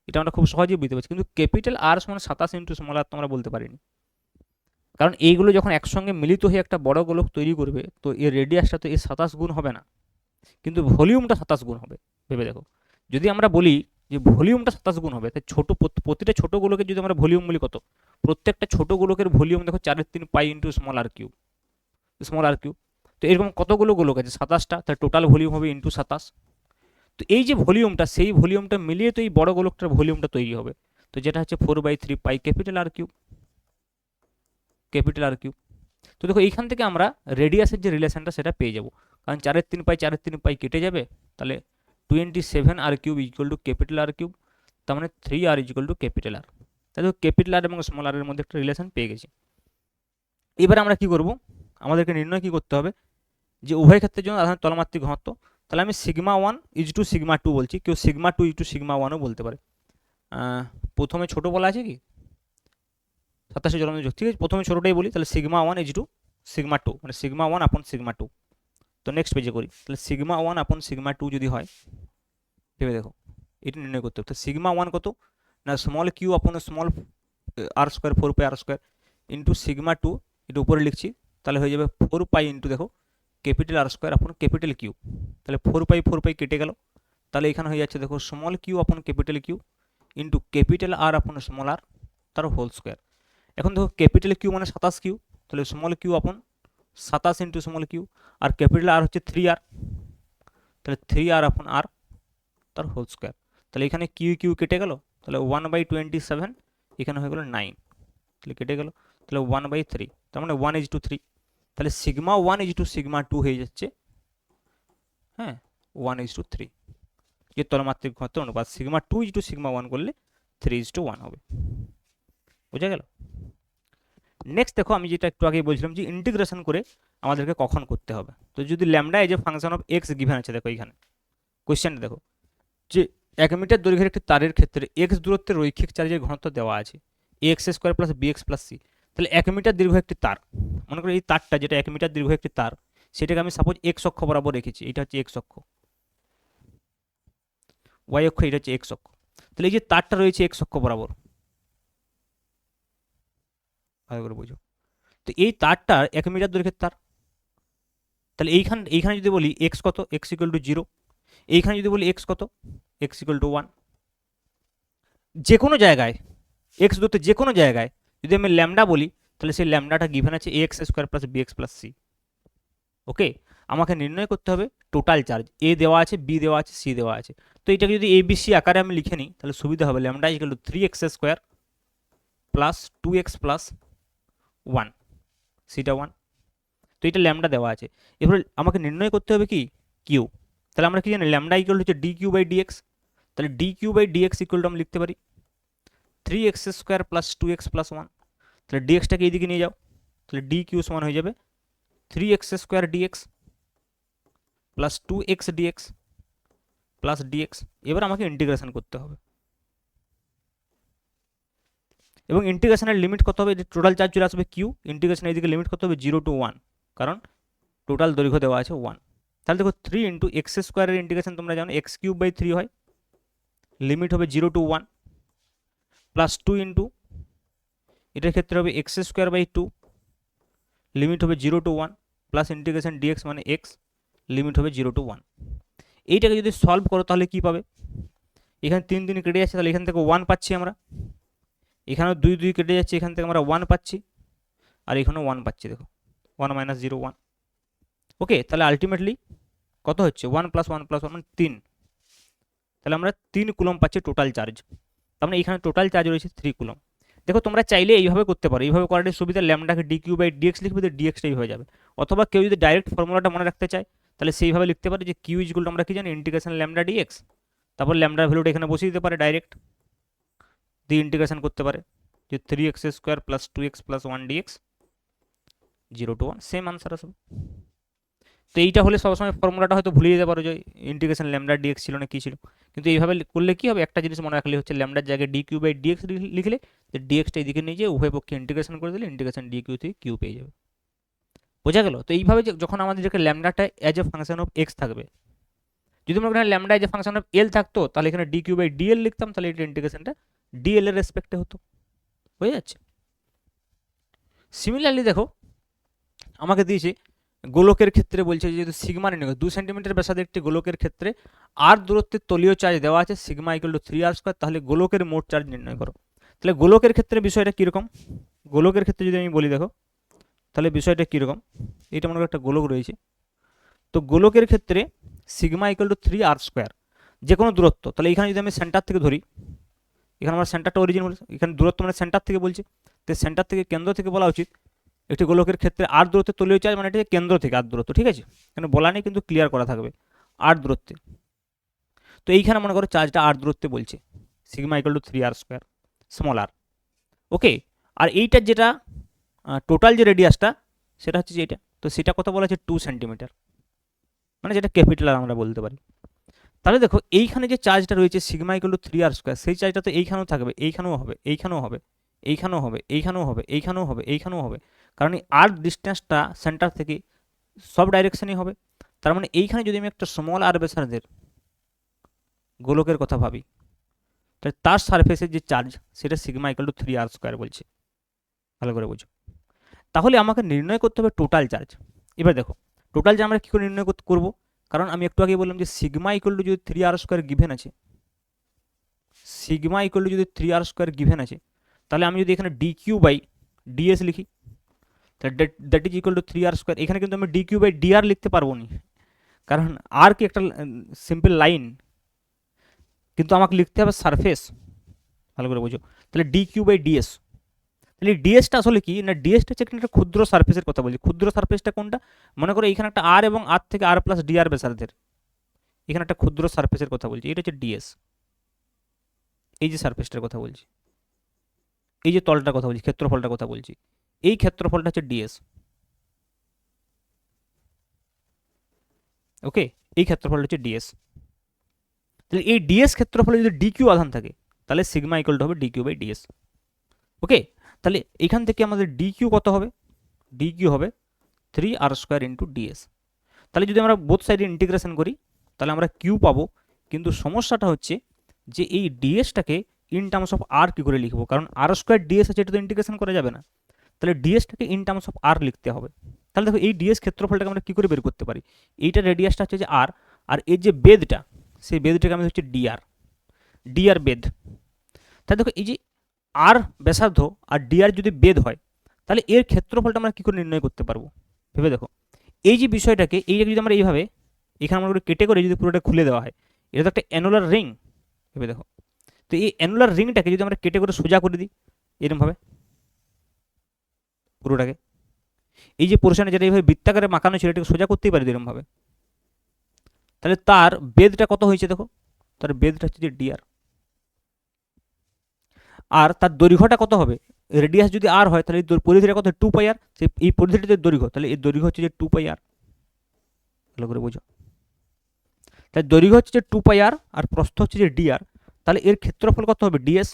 এটা আমরা খুব সহজেই বুঝতে পারছি, কিন্তু ক্যাপিটাল আর সমান 27 ইন্টু স্মল আর তোমরা বলতে পারিনি, কারণ এইগুলো যখন একসঙ্গে মিলিত হয়ে একটা বড় গোলক তৈরি করবে তো এর রেডিয়াসটা তো এর 27 গুণ হবে না, কিন্তু ভলিউমটা 27 গুণ হবে। ভেবে দেখো, যদি আমরা বলি যে ভলিউমটা 27 গুণ হবে, তাই প্রতিটা ছোট গোলকের যদি আমরা ভলিউম বলি কত, প্রত্যেকটা ছোট গোলকের ভলিউম দেখো 4/3 ইন্টু স্মল আর কিউ। তো এরকম কতগুলো গোলক আছে? 27টা, তার টোটাল ভলিউম হবে ইন্টু 27। তো এই যে ভলিউমটা, সেই ভলিউমটা মিলিয়ে তো এই বড় গোলকটার ভলিউমটা তৈরি হবে, তো যেটা হচ্ছে 4/3 ক্যাপিটাল আর কিউ। তো দেখো এইখান থেকে আমরা রেডিয়াসের যে রিলেশনটা সেটা পেয়ে যাব, কারণ 4/3 কেটে যাবে, তাহলে 27 r³ equal to capital R cube, তার মানে 3r ইকুয়াল টু ক্যাপিটাল আর। তাহলে ক্যাপিটাল আর এবং স্মল আর এর মধ্যে একটা রিলেশন পেয়ে গেছি। এবারে আমরা কি করব? আমাদেরকে নির্ণয় কি করতে হবে যে উভয় ক্ষেত্রের জন্য আধানের তলমাত্রিক ঘনত্ব। তাহলে আমি σ1 ইজ টু σ2 বলছি, কেউ σ2 ইজ টু σ1ও বলতে পারে। প্রথমে ছোট বলা আছে কি 27 জলবিন্দু যোগ, ঠিক আছে, প্রথমে ছোটটাই বলি, তাহলে σ1 ইজ টু σ2, মানে σ1 আপন σ2। তো নেক্সট পেজে করি, তাহলে σ1 আপন σ2 যদি হয়, ভেবে দেখো এটা নির্ণয় করতে হবে। তো σ1 কত না স্মল কিউ আপন স্মল r² 4πr² ইন্টু σ2, এটা উপরে লিখছি, তাহলে হয়ে যাবে 4π ইন্টু দেখো ক্যাপিটাল আর² আপন ক্যাপিটাল কিউ। তাহলে 4π কেটে গেল, তাহলে এখানে হয়ে যাচ্ছে দেখো small Q upon capital Q into capital R upon small আর, তার হোল স্কোয়ার। এখন দেখো ক্যাপিটাল কিউ মানে 27 কিউ, তাহলে স্মল কিউ আপন 27 ইন্টু স্মল কিউ, আর ক্যাপিটাল আর হচ্ছে 3r, তাহলে 3r আপন আর, তার হোল স্কোয়ার। তাহলে এখানে কিউ কিউ কেটে গেল, তাহলে 1/27, এখানে হয়ে গেল 9, তাহলে কেটে গেল, তাহলে 1/3, তার মানে 1:3। তাহলে σ1 ইজ টু σ2 হয়ে যাচ্ছে, হ্যাঁ, 1:3, যে তলমাত্রিক ঘনত্বের অনুপাত। σ2 ইজ টু σ1 করলে 3:1 হবে। বোঝা গেল? নেক্সট দেখো, আমি যেটা একটু আগে বলছিলাম যে ইন্টিগ্রেশন করে আমাদেরকে কখন করতে হবে। তো যদি lambda as a function of x given আছে, দেখো এখানে কোয়েশ্চেনটা দেখো যে 1 মিটার দৈর্ঘ্যের একটি তারের ক্ষেত্রে এক্স দূরত্বের রৈখিক চার্জের ঘনত্ব দেওয়া আছে ax² plus bx plus c। তাহলে 1 মিটার দীর্ঘ একটি তার, মনে করি এই তারটা যেটা 1 মিটার দীর্ঘ একটি তার, সেটাকে আমি সাপোজ এক্স অক্ষ বরাবর রেখেছি, এটা হচ্ছে এক্স অক্ষ, ওয়াই অক্ষ এটা হচ্ছে এক্স অক্ষ। তাহলে এই যে তারটা রয়েছে এক্স অক্ষ বরাবর, ভালো করে বুঝো, তো এই তারটার 1 মিটার দৈর্ঘ্যের তার, তাহলে এইখানে যদি বলি এক্স কত, এক্স ইকুয়াল টু 0, এইখানে যদি বলি এক্স কত, এক্স ইকুয়াল টু 1, যে কোনো জায়গায় এক্স দূরত্বে যে কোনো জায়গায় যদি আমি ল্যামডা বলি, তাহলে সেই ল্যামডাটা গিভেন আছে ax square plus bx plus c। ওকে, আমাকে নির্ণয় করতে হবে টোটাল চার্জ, এ দেওয়া আছে, বি দেওয়া আছে, সি দেওয়া আছে। তো এটাকে যদি এবিসি আকারে আমি লিখে নিই তাহলে সুবিধা হবে, lambda equal two 3x square plus 2x plus 1, সিটা 1। তো এটা ল্যামডা দেওয়া আছে। এবার আমাকে নির্ণয় করতে হবে কি, কিউ। তাহলে আমরা কি জানি, ল্যামডা ইকুয়াল হচ্ছে ডি কিউ বাই ডিএক্স। তাহলে D Q by DX equal to আমি লিখতে পারি 3x square plus 2x plus 1। তাহলে ডিএক্সটাকে এইদিকে নিয়ে যাও, তাহলে ডি কিউ সমান হয়ে যাবে 3x square DX plus 2x DX plus DX. এবার আমাকে ইন্টিগ্রেশন করতে হবে, এবং ইন্টিগ্রেশনের লিমিট কত হবে, টোটাল চার্জ চলে আসবে কিউ, ইন্টিগ্রেশন এইদিকে লিমিট কত হবে 0 টু 1, কারণ টোটাল দৈর্ঘ্য দেওয়া আছে 1। তাহলে দেখো 3 ইন্টু এক্স স্কোয়ারের ইন্টিগ্রেশন তোমরা জানো এক্স কিউব বাই 3 হয়, লিমিট হবে 0 টু 1, প্লাস 2 ইন্টু এটার ক্ষেত্রে হবে এক্স স্কোয়ার বাই 2, লিমিট হবে 0 টু 1, প্লাস ইন্টিগ্রেশন ডিএক্স মানে এক্স, লিমিট হবে 0 টু 1। এইটাকে যদি সলভ করো তাহলে কি পাবে, এখানে 3 3 কেটে যাচ্ছে, তাহলে এখান থেকে 1 পাচ্ছি আমরা, এখানেও 2 2 কেটে যাচ্ছে, এখান থেকে আমরা 1 পাচ্ছি, আর এখানেও 1 পাচ্ছি, দেখো 1 মাইনাস 0 1। ওকে, তাহলে আলটিমেটলি কত হচ্ছে 1 প্লাস 1 প্লাস 1 মানে 3, তাহলে আমরা 3 কুলম পাচ্ছি টোটাল চার্জ। তার মানে এখানে টোটাল চার্জ রয়েছে 3 কুলম। দেখো তোমরা চাইলে এইভাবে করতে পারো, এইভাবে করার সুবিধা, ল্যামডাকে ডি কিউ বাই ডিএক্স লিখবে, তো ডিএক্সটাই হয়ে যাবে। অথবা কেউ যদি ডাইরেক্ট ফর্মুলাটা মনে রাখতে চায় তাহলে সেইভাবে লিখতে পারে যে কিউ ইকুয়াল টু আমরা কি জানি, ইন্টিগ্রেশন ল্যামডা ডিএক্স, তারপর ল্যামডার ভ্যালুটা এখানে বসিয়ে দিতে পারে ডাইরেক্ট, দিয়ে ইন্টিগ্রেশন করতে পারে যে 3x square plus 2x plus 1 DX 0 to 1, same answer আসবে। তো এইটা হলে সবসময় ফর্মুলাটা হয়তো ভুলে যেতে পারো যে ইন্টিগ্রেশন ল্যামডা ডিএক্স ছিল না কি ছিল, কিন্তু এইভাবে করলে কি হবে, একটা জিনিস মনে রাখলে হচ্ছে ল্যামডার জায়গায় ডি কিউ বাই ডিএক্স লিখলে যে ডিএক্সটা এদিকে নিয়ে যে উভয় পক্ষে ইন্টিগ্রেশন করে দিলে ইন্টিগ্রেশন ডি কিউ থেকে কিউ পেয়ে যাবে। বোঝা গেল? তো এইভাবে যখন আমাদের যে ল্যামডাটা as a function of X থাকবে, যদি আমরা এখানে lambda as a function of L থাকতো তাহলে এখানে ডি কিউ বাই ডিএল লিখতাম, তাহলে এটা ইন্টিগ্রেশনটা ডিএল এর রেসপেক্টে হতো। হয়ে যাচ্ছে। সিমিলারলি দেখো আমাকে দিয়েছে গোলকের ক্ষেত্রে, বলছে যেহেতু সিগমা নির্ণয় 2 সেন্টিমিটার ব্যাসার্ধের একটি গোলকের ক্ষেত্রে আর দূরত্বের তলীয় চার্জ দেওয়া আছে sigma equal to 3r square, তাহলে গোলকের মোট চার্জ নির্ণয় করো। তাহলে গোলকের ক্ষেত্রে বিষয়টা কীরকম, গোলকের ক্ষেত্রে যদি আমি বলি দেখো তাহলে বিষয়টা কীরকম, এটা মনে করো একটা গোলক রয়েছে, তো গোলকের ক্ষেত্রে sigma equal to 3r square, যে কোনো দূরত্ব, তাহলে এখানে যদি আমি সেন্টার থেকে ধরি, এখানে আমার সেন্টারটা অরিজিন বলছে, এখানে দূরত্ব মানে সেন্টার থেকে বলছে, তো সেন্টার থেকে কেন্দ্র থেকে বলা উচিত, একটি গোলকের ক্ষেত্রে আর দূরত্বে তলীয় চার্জ মানে এটা কেন্দ্র থেকে আর দূরত্ব, ঠিক আছে, এখানে বলা নেই কিন্তু ক্লিয়ার করা থাকবে আর দূরত্বে। তো এইখানে মনে করো চার্জটা আর দূরত্বে বলছে, sigma equal to 3r square small R. Okay, আর এইটার যেটা টোটাল যে রেডিয়াসটা সেটা হচ্ছে যেটা, তো সেটা কত বলা আছে 2 সেন্টিমিটার, মানে যেটা ক্যাপিটাল আর আমরা বলতে পারি। তাহলে দেখো এইখানে যে চার্জটা রয়েছে sigma equal to 3r square, সেই চার্জটা তো এইখানেও থাকবে, এইখানেও হবে, এইখানেও হবে, এইখানেও হবে, এইখানেও হবে, এইখানেও হবে, এইখানেও হবে, কারণ এই আর ডিস্টেন্সটা সেন্টার থেকে সব ডাইরেকশনেই হবে। তার মানে এইখানে যদি আমি একটা স্মল আর ব্যাসার্ধের গোলকের কথা ভাবি, তাহলে তার সারফেসের যে চার্জ সেটা sigma equal to 3r square বলছে, ভালো করে বুঝো। তাহলে আমাকে নির্ণয় করতে হবে টোটাল চার্জ। এবার দেখো টোটাল চার্জ আমরা কী করে নির্ণয় করবো, কারণ আমি একটু আগে বললাম যে সিগমা ইকুয়াল টু যদি 3r স্কয়ার গিভেন আছে, সিগমা ইকুয়াল টু যদি 3r স্কয়ার গিভেন আছে, তাহলে আমি যদি এখানে ডি কিউ বাই ডিএস লিখি, তাহলে that is equal to 3r square. এখানে কিন্তু আমি ডি কিউ বাই ডিআর লিখতে পারবো না, কারণ আর কি একটা সিম্পল লাইন, কিন্তু আমাকে লিখতে হবে সারফেস, ভালো করে বুঝো। তাহলে ডি কিউ বাই ডিএস, তাহলে ডিএসটা আসলে কি না, ডিএসটা হচ্ছে একটা ক্ষুদ্র সারফেসের কথা বলছি। ক্ষুদ্র সারফেসটা কোনটা, মনে করো এখানে একটা আর এবং আর থেকে আর প্লাস ডিআর ব্যাসার্ধের এখানে একটা ক্ষুদ্র সারফেসের কথা বলছি, এটা হচ্ছে ডিএস। এই যে সারফেসটার কথা বলছি, এই যে তলটার কথা বলছি, ক্ষেত্রফলটার কথা বলছি, এই ক্ষেত্রফলটা হচ্ছে ডিএস। ওকে, এই ক্ষেত্রফলটা হচ্ছে ডিএস। তাহলে এই ডিএস ক্ষেত্রফলে যদি ডিকিউ আধান থাকে তাহলে সিগমা ইকুয়াল টু হবে ডিকিউ বাই ডিএস। ওকে, তাহলে এখান থেকে আমাদের ডিকিউ কত হবে, ডিকিউ হবে 3r স্কয়ার ইন্টু ডিএস। তাহলে যদি আমরা বোথ সাইডে ইন্টিগ্রেশন করি তাহলে আমরা কিউ পাবো, কিন্তু সমস্যাটা হচ্ছে যে এই ডিএসটাকে ইন টার্মস অফ আর কী করে লিখবো, কারণ আর স্কয়ার ডিএস আছে, এটা তো ইন্টিগ্রেশন করা যাবে না। তাহলে ডিএসটাকে ইন টার্মস অফ আর লিখতে হবে। তাহলে দেখো এই ডিএস ক্ষেত্রফলটাকে আমরা কী করে বের করতে পারি, এইটা রেডিয়াসটা হচ্ছে যে আর, আর এর যে বেদটা সেই বেদটাকে আমি হচ্ছে ডিআর, ডিআর বেদ। তাহলে দেখো এই যে আর ব্যাসার্ধ আর ডিআর যদি বেদ হয় তাহলে এর ক্ষেত্রফলটা আমরা কী করে নির্ণয় করতে পারবো ভেবে দেখো। এই যে বিষয়টাকে এইটাকে যদি আমরা এইভাবে এখানে আমরা কেটে করে যদি পুরোটা খুলে দেওয়া হয়, এটা তো একটা অ্যানুলার রিং ভেবে দেখো। তো এই অ্যানুলার রিংটাকে যদি আমরা কেটে করে সোজা করে দিই এরকমভাবে পুরোটাকে, এই যে পোর্শনে যেটা এইভাবে বৃত্তাকারে মাকানো ছিল এটাকে সোজা করতেই পারি এরকমভাবে, তাহলে তার বেদটা কত হয়েছে দেখো, তার বেদটা হচ্ছে যে ডিআর, আর তার দৈর্ঘ্যটা কত হবে, রেডিয়াস যদি আর হয় তাহলে পরিধিটা কত 2 পাই আর, এই পরিধিটা যে দৈর্ঘ্য তাহলে এর দৈর্ঘ্য হচ্ছে যে 2 পাই আর, ভালো করে বোঝো। তাহলে দৈর্ঘ্য হচ্ছে যে 2 পাই আর আর প্রস্থ হচ্ছে যে ডিআর, তাহলে এর ক্ষেত্রফল কত হবে ডিএস,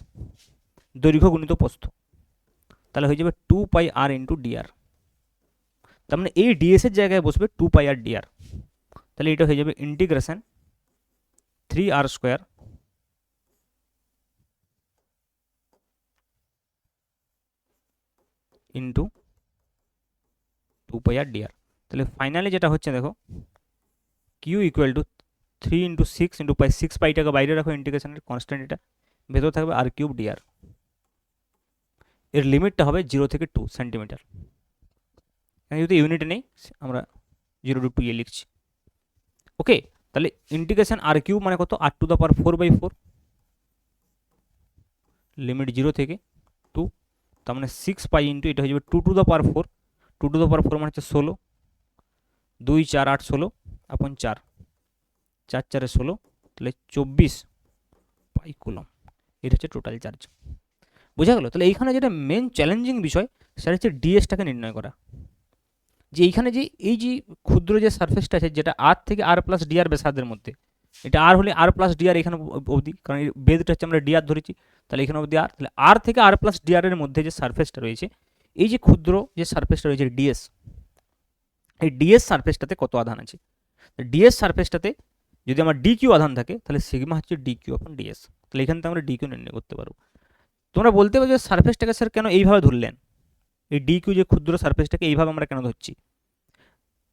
দৈর্ঘ্য গুণিত প্রস্থ, তাহলে হয়ে যাবে 2 পাই আর ইন্টু ডিআর। তার মানে এই ডিএস এর জায়গায় বসবে 2 পাই আর ডিআর, তাহলে এটা হয়ে যাবে integration 3r square into 2 pi R DR. তাহলে ফাইনালি যেটা হচ্ছে দেখো Q equal to 3 into 6 into pi, 6 পাইটাকে বাইরে রাখো ইন্টিগ্রেশনের কনস্ট্যান্ট, এটা ভেতর থাকবে আর কিউব ডিআর। এর লিমিটটা হবে 0 থেকে 2 সেন্টিমিটার, যদি ইউনিটে নেই আমরা 0 টু 2 এ লিখছি। ওকে, তাহলে ইন্টিগ্রেশন আর কিউব মানে কত, আর টু দ্য পাওয়ার 4/4, লিমিট 0 থেকে 2, তার মানে 6 পাই ইন্টু এটা হয়ে যাবে 2 to the power 4, 2 to the power 4 মানে হচ্ছে 16, 2 4 8 16 আপন 4, 4 4 16, তাহলে 24 পাই কুলম, এটা হচ্ছে টোটাল চার্জ। বোঝা গেল? তাহলে এইখানে যেটা মেন চ্যালেঞ্জিং বিষয় সেটা হচ্ছে ডিএসটাকে নির্ণয় করা, যে এইখানে যে এই যে ক্ষুদ্র যে সারফেসটা আছে যেটা আর থেকে আর প্লাস ডিআর ব্যাসার্ধের মধ্যে, এটা আর হলে আর প্লাস ডিআর এখানে অবধি, কারণ এই বেদটা হচ্ছে আমরা ডিআর ধরেছি, তাহলে এখানে অবধি আর, তাহলে আর থেকে আর প্লাস ডিআর এর মধ্যে যে সারফেসটা রয়েছে, এই যে ক্ষুদ্র যে সারফেসটা রয়েছে ডিএস, এই ডিএস সারফেসটাতে কত আধান আছে, ডিএস সারফেসটাতে যদি আমার ডি কিউ আধান থাকে তাহলে সিগমা হচ্ছে ডি কিউ আপন ডিএস, তাহলে এখান থেকে আমরা ডি কিউ নির্ণয় করতে পারবো। তোমরা বলতে পারো যে সারফেসটাকে স্যার কেন এইভাবে ধরলেন, এই ডি কিউ যে ক্ষুদ্র সারফেসটাকে এইভাবে আমরা কেন ধরছি,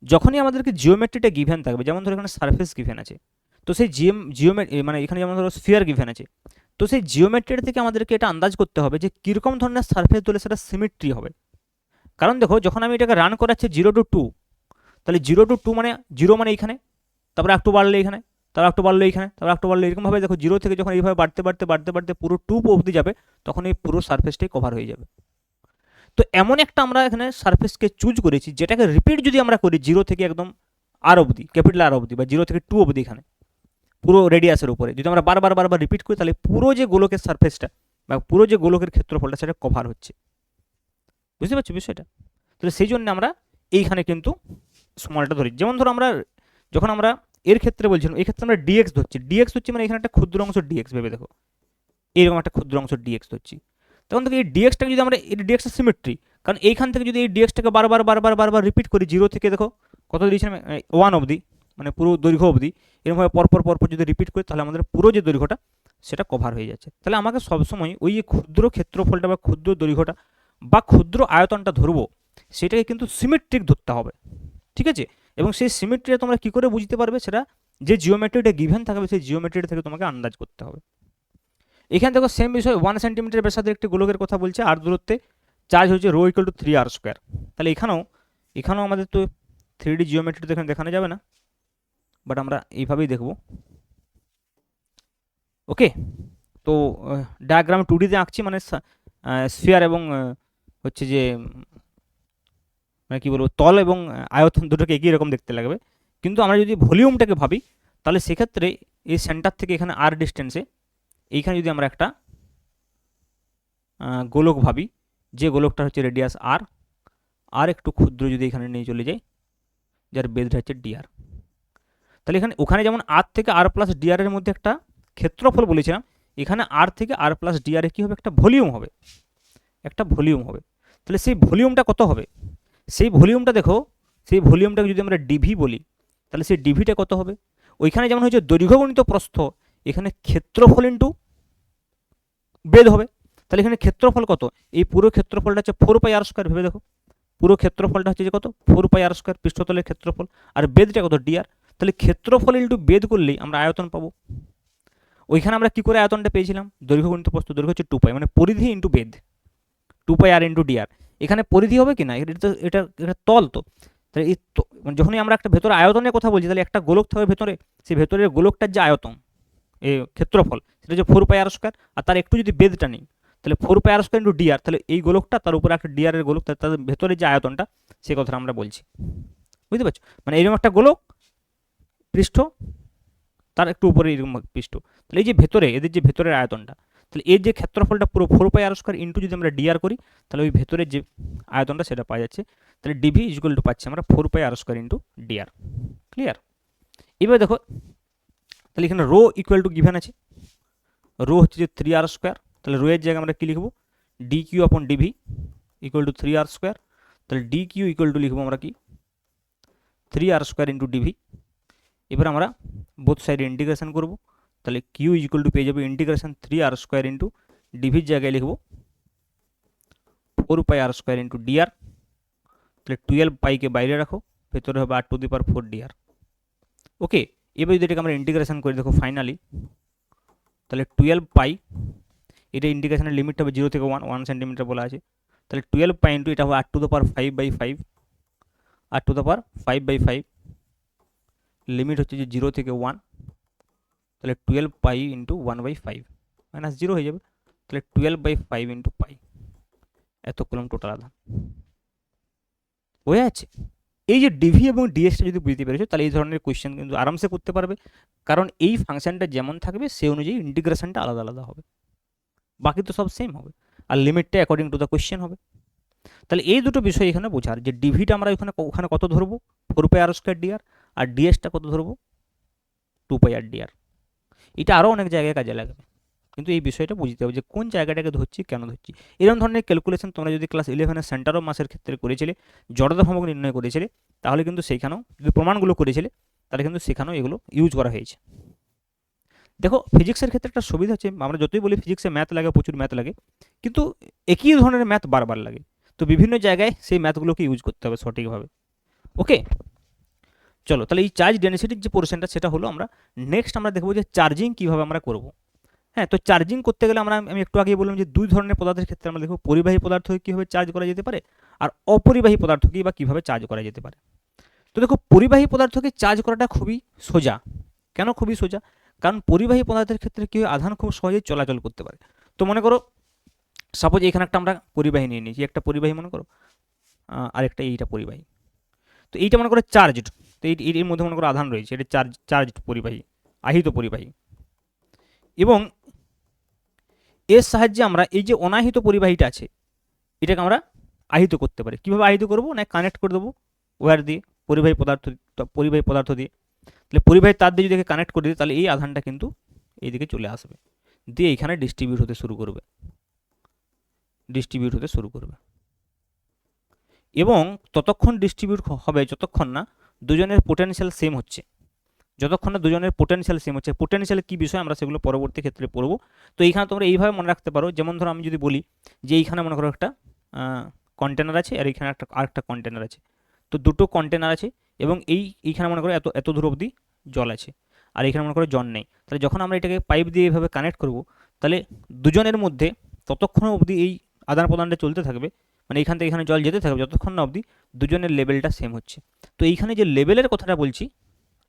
যখনই আমাদেরকে জিওমেট্রিটা গিভেন থাকবে, যেমন ধরো এখানে সারফেস গিভেন আছে, তো সেই মানে এখানে যেমন ধরো স্ফিয়ার গিভেন আছে, তো সেই জিওমেট্রি থেকে আমাদেরকে এটা আন্দাজ করতে হবে যে কীরকম ধরনের সারফেস ধরলে সেটা সিমেট্রি হবে। কারণ দেখো যখন আমি এটাকে রান করাচ্ছি 0 টু 2, তাহলে 0 টু 2 মানে 0 মানে এইখানে, তারপরে একটু বাড়লে এখানে, তারপর একটু বাড়লে এখানে, তারপর একটু বাড়লে এরকমভাবে দেখো 0 থেকে যখন এইভাবে বাড়তে বাড়তে বাড়তে বাড়তে পুরো 2 অবধি যাবে তখন এই পুরো সারফেসটাই কভার হয়ে যাবে। তো এমন একটা আমরা এখানে সারফেসকে চুজ করেছি যেটাকে রিপিট যদি আমরা করি 0 থেকে একদম আর অবধি, ক্যাপিটাল আর অবধি, বা 0 থেকে 2 অবধি, এখানে পুরো রেডিয়াসের উপরে যদি আমরা বারবার বারবার রিপিট করি তাহলে পুরো যে গোলকের সারফেসটা বা পুরো যে গোলকের ক্ষেত্রফলটা সেটা কভার হচ্ছে। বুঝতে পারছো বিষয়টা? তাহলে সেই জন্য আমরা এইখানে কিন্তু স্মলটা ধরি। যেমন ধরো আমরা যখন আমরা এর ক্ষেত্রে বলছিলাম, এই ক্ষেত্রে আমরা ডিএক্স ধরছি, ডিএক্স হচ্ছে মানে এখানে একটা ক্ষুদ্র অংশ ডিএক্স ভেবে দেখো, এরকম একটা ক্ষুদ্র অংশ ডিএক্স ধরছি, তখন থেকে এই ডিএক্সটাকে যদি আমরা, এই ডিএক্সটা সিমেট্রি, কারণ এইখান থেকে যদি এই ডিএক্সটাকে বারবার বারবার বারবার রিপিট করি 0 থেকে দেখো কত দিয়েছিলাম 1 অবধি, মানে পুরো দৈর্ঘ্য অবধি, এরকমভাবে পরপর পরপর যদি রিপিট করি তাহলে আমাদের পুরো যে দৈর্ঘ্যটা সেটা কভার হয়ে যাচ্ছে। তাহলে আমাকে সবসময় ওই যে ক্ষুদ্র ক্ষেত্রফলটা বা ক্ষুদ্র দৈর্ঘ্যটা বা ক্ষুদ্র আয়তনটা ধরবো সেটাকে কিন্তু সিমেট্রিক ধরতে হবে, ঠিক আছে? এবং সেই সিমেট্রিটা তোমরা কী করে বুঝতে পারবে, সেটা যে জিওমেট্রিটা গিভেন থাকবে সেই জিওমেট্রিটা থেকে তোমাকে আন্দাজ করতে হবে। এখানে দেখো সেম বিষয় 1 সেন্টিমিটার ব্যাসার্ধের একটি গোলকের কথা বলছে, আর দূরত্বে চার্জ হচ্ছে rho equal to 3r square. তাহলে এখানেও আমাদের তো 3D জিওমেট্রি তো এখানে দেখানো যাবে না, বাট আমরা এইভাবেই দেখব। ওকে, তো ডায়াগ্রাম 2Dতে আঁকছি, মানে স্ফিয়ার এবং হচ্ছে যে মানে কী বলবো তল এবং আয়তন দুটোকে একই রকম দেখতে লাগবে, কিন্তু আমরা যদি ভলিউমটাকে ভাবি তাহলে সেক্ষেত্রে এই সেন্টার থেকে এখানে আর ডিস্টেন্সে এইখানে যদি আমরা একটা গোলক ভাবি, যে গোলকটা হচ্ছে রেডিয়াস আর একটু ক্ষুদ্র যদি এখানে নিয়ে চলে যাই যার বেধটা হচ্ছে ডিআর, তাহলে এখানে ওখানে যেমন আর থেকে আর প্লাস ডিআর এর মধ্যে একটা ক্ষেত্রফল বলেছিলাম, এখানে আর থেকে আর প্লাস ডিআর এ কী হবে, একটা ভলিউম হবে, একটা ভলিউম হবে। তাহলে সেই ভলিউমটা কত হবে, সেই ভলিউমটা দেখো, সেই ভলিউমটাকে যদি আমরা ডিভি বলি তাহলে সেই ডিভিটা কত হবে, ওইখানে যেমন হচ্ছে দৈর্ঘ্য গণিত প্রস্থ, এখানে ক্ষেত্রফল ইন্টু বেধ হবে, তাহলে এখানে ক্ষেত্রফল কত, এই পুরো ক্ষেত্রফলটা হচ্ছে 4πr², ভেবে দেখো পুরো ক্ষেত্রফলটা হচ্ছে যে কত 4πr², পৃষ্ঠতলের ক্ষেত্রফল, আর বেদটা কত dr। তাহলে ক্ষেত্রফল ইন্টু বেদ করলেই আমরা আয়তন পাবো। ওইখানে আমরা কি করে আয়তনটা পেয়েছিলাম, দৈর্ঘ্য গুণিত প্রস্থ, দৈর্ঘ্য হচ্ছে 2π, মানে পরিধি ইন্টু বেদ, 2πr ইন্টু dr। এখানে পরিধি হবে কি না, এটা তল তো, তাহলে এই মানে যখনই আমরা একটা ভেতরে আয়তনের কথা বলছি, তাহলে একটা গোলক থাকবে ভেতরে, সেই ভেতরের গোলকটার যে আয়তন, এই ক্ষেত্রফল, সেটা হচ্ছে 4πr², আর তার একটু যদি বেদটা নিই তাহলে 4πr² ইন্টু dr, তাহলে এই গোলকটা তার উপরে একটা dr এর গোলক, তাদের ভেতরে যে আয়তনটা সেই কথাটা আমরা বলছি, বুঝতে পারছো? মানে এরকম একটা গোলক, পৃষ্ঠ, তার একটু উপরে এরকম পৃষ্ঠ, তাহলে এই যে ভেতরে এদের যে ভেতরের আয়তনটা, তাহলে এর যে ক্ষেত্রফলটা পুরো 4πr² ইন্টু যদি আমরা dr করি, তাহলে ওই ভেতরের যে আয়তনটা সেটা পাওয়া যাচ্ছে। তাহলে ডিভি ইকুয়াল টু পাচ্ছি আমরা 4πr² ইন্টু dr। ক্লিয়ার? এবার দেখো, তাহলে এখানে রো ইকুয়াল টু গিভেন আছে, রো হচ্ছে যে 3r², তাহলে রো এর জায়গায় আমরা কি লিখবো, ডি কিউ আপন ডিভি ইকুয়াল টু 3r², তাহলে ডি কিউ ইকুয়াল টু লিখবো আমরা কি 3r² ইন্টু ডিভি। এবার আমরা বোথ সাইডে ইন্টিগ্রেশন করব, তাহলে কিউ ইকুয়াল টু পেয়ে যাবে ইন্টিগ্রেশন 3r² ইন্টু ডিভির জায়গায় লিখবো 4πr² ইন্টু dr। তাহলে 12π বাইরে রাখো, ভেতরে হবে r⁴ dr। ওকে, এবার যদি এটাকে আমরা ইন্টিগ্রেশন করি, দেখো ফাইনালি তাহলে 12π, এটা ইন্টিগ্রেশনের লিমিট হবে 0 থেকে 1 সেন্টিমিটার বলা আছে, তাহলে 12π ইন্টু এটা হবে r⁵/5, r⁵5/5, লিমিট হচ্ছে যে 0 থেকে 1, তাহলে 12π ইন্টু 1/5 মাইনাস 0 হয়ে যাবে, তাহলে 12/5 ইন্টু পাই, এত কুলম টোটাল আধান হয়ে আছে। এই যে ডিভি এবং ডিএসটা যদি বুঝতে পেরেছো, তাহলে এই ধরনের কোয়েশ্চেন কিন্তু আরামসে করতে পারবে, কারণ এই ফাংশনটা যেমন থাকবে সেই অনুযায়ী ইন্টিগ্রেশনটা আলাদা আলাদা হবে, বাকি তো সব সেম হবে, আর লিমিটটা অ্যাকর্ডিং টু দ্য কোয়েশ্চেন হবে। তাহলে এই দুটো বিষয় এখানে বোঝার, যে ডিভিটা আমরা ওখানে কত ধরবো 4πr² dr, আর ডিএসটা কত ধরবো 2πr dr। এটা আরও অনেক জায়গায় কাজে লাগবে, কিন্তু এই বিষয়টা বুঝতে হবে যে কোন জায়গাটাকে ধরছি, কেন ধরছি। এরকম ধরনের ক্যালকুলেশন তোমরা যদি ক্লাস 11-এর সেন্টার অফ মাসের ক্ষেত্রে করেছিলে, জড়তা ভ্রামক নির্ণয় করেছিলে, তাহলে কিন্তু সেইখানেও যদি প্রমাণগুলো করেছিলে, তাহলে কিন্তু সেখানেও এগুলো ইউজ করা হয়েছে। দেখো ফিজিক্সের ক্ষেত্রে একটা সুবিধা হচ্ছে, আমরা যতই বলি ফিজিক্সে ম্যাথ লাগে, প্রচুর ম্যাথ লাগে, কিন্তু একই ধরনের ম্যাথ বারবার লাগে, তো বিভিন্ন জায়গায় সেই ম্যাথগুলোকে ইউজ করতে হবে সঠিকভাবে। ওকে, চলো তাহলে এই চার্জ ডেনসিটির যে পোর্শনটা সেটা হলো, আমরা নেক্সট আমরা দেখবো যে চার্জিং কীভাবে আমরা করবো। হ্যাঁ, তো চার্জিং করতে গেলে আমি একটু আগে বললাম যে দুই ধরনের পদার্থের ক্ষেত্রে আমরা দেখব, পরিবাহী পদার্থকে কীভাবে চার্জ করা যেতে পারে, আর অপরিবাহী পদার্থকে বা কীভাবে চার্জ করা যেতে পারে। তো দেখো পরিবাহী পদার্থকে চার্জ করাটা খুবই সোজা। কেন খুবই সোজা? কারণ পরিবাহী পদার্থের ক্ষেত্রে কী হয়, আধান খুব সহজেই চলাচল করতে পারে। তো মনে করো সাপোজ এখানে একটা আমরা পরিবাহী নিয়ে নিয়েছি, একটা পরিবাহী মনে করো, আরেকটা এইটা পরিবাহী। তো এইটা মনে করো চার্জড, তো এর মধ্যে মনে করো আধান রয়েছে, এটা চার্জড পরিবাহী, আহিত পরিবাহী। এবং এর সাহায্যে আমরা এই যে অনাহিত পরিবাহীটা আছে, এটাকে আমরা আহিত করতে পারি। কীভাবে আহিত করবো না, কানেক্ট করে দেবো ওয়্যার দিয়ে, পরিবাহী পদার্থ দিয়ে। তাহলে পরিবাহী তার দিয়ে যদি কানেক্ট করে দিই, তাহলে এই আধানটা কিন্তু এইদিকে চলে আসবে, দিয়ে এইখানে ডিস্ট্রিবিউট হতে শুরু করবে, এবং ততক্ষণ ডিস্ট্রিবিউট হবে যতক্ষণ না দুজনের পোটেনশিয়াল সেম হচ্ছে। যতক্ষণ না দুজনের পোটেনশিয়াল সেম হচ্ছে, পোটেনশিয়াল কী বিষয় আমরা সেগুলো পরবর্তী ক্ষেত্রে পড়বো। তো এইখানে তোমরা এইভাবে মনে রাখতে পারো, যেমন ধরো আমি যদি বলি যে এইখানে মনে করো একটা কন্টেনার আছে, আর এইখানে আরেকটা কন্টেনার আছে, তো দুটো কন্টেনার আছে, এবং এইখানে মনে করো এত দূর অবধি জল আছে, আর এইখানে মনে করো জল নেই। তাহলে যখন আমরা এটাকে পাইপ দিয়ে এইভাবে কানেক্ট করব, তাহলে দুজনের মধ্যে ততক্ষণ অবধি এই আদান প্রদানটা চলতে থাকবে, মানে এইখান থেকে এখানে জল যেতে থাকবে যতক্ষণ না অবধি দুজনের লেভেলটা সেম হচ্ছে। তো এইখানে যে লেভেলের কথাটা বলছি,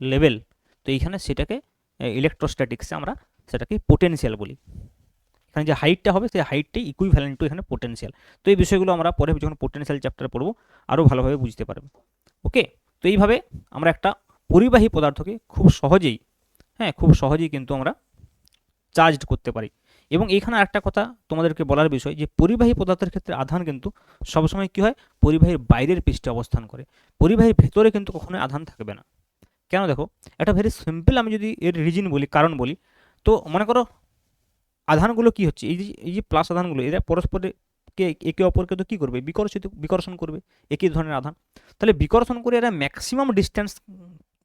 লেভেল, তো এইখানে সেটাকে ইলেকট্রোস্ট্যাটিক্সে আমরা সেটাকে পোটেনশিয়াল বলি। এখানে যে হাইটটা হবে সেই হাইটটাই ইকুইভ্যালেন্ট টু এখানে পোটেনশিয়াল। তো এই বিষয়গুলো আমরা পরে যখন পোটেনশিয়াল চ্যাপ্টারে পড়বো আরও ভালোভাবে বুঝতে পারবে। ওকে, তো এইভাবে আমরা একটা পরিবাহী পদার্থকে খুব সহজেই কিন্তু আমরা চার্জ করতে পারি। এবং এইখানে একটা কথা তোমাদেরকে বলার বিষয়, যে পরিবাহী পদার্থের ক্ষেত্রে আধান কিন্তু সবসময় কী হয়, পরিবাহীর বাইরের পৃষ্ঠে অবস্থান করে, পরিবাহীর ভেতরে কিন্তু কখনোই আধান থাকবে না। কেন? দেখো একটা ভেরি সিম্পল, আমি যদি এর রিজন বলি, কারণ বলি, তো মনে করো আধানগুলো কি হচ্ছে, এই যে প্লাস আধানগুলো, এরা পরস্পরকে একে অপরকে তো কী করবে, বিকর্ষণ করবে, একই ধরনের আধান। তাহলে বিকর্ষণ করে এরা ম্যাক্সিমাম ডিস্টেন্স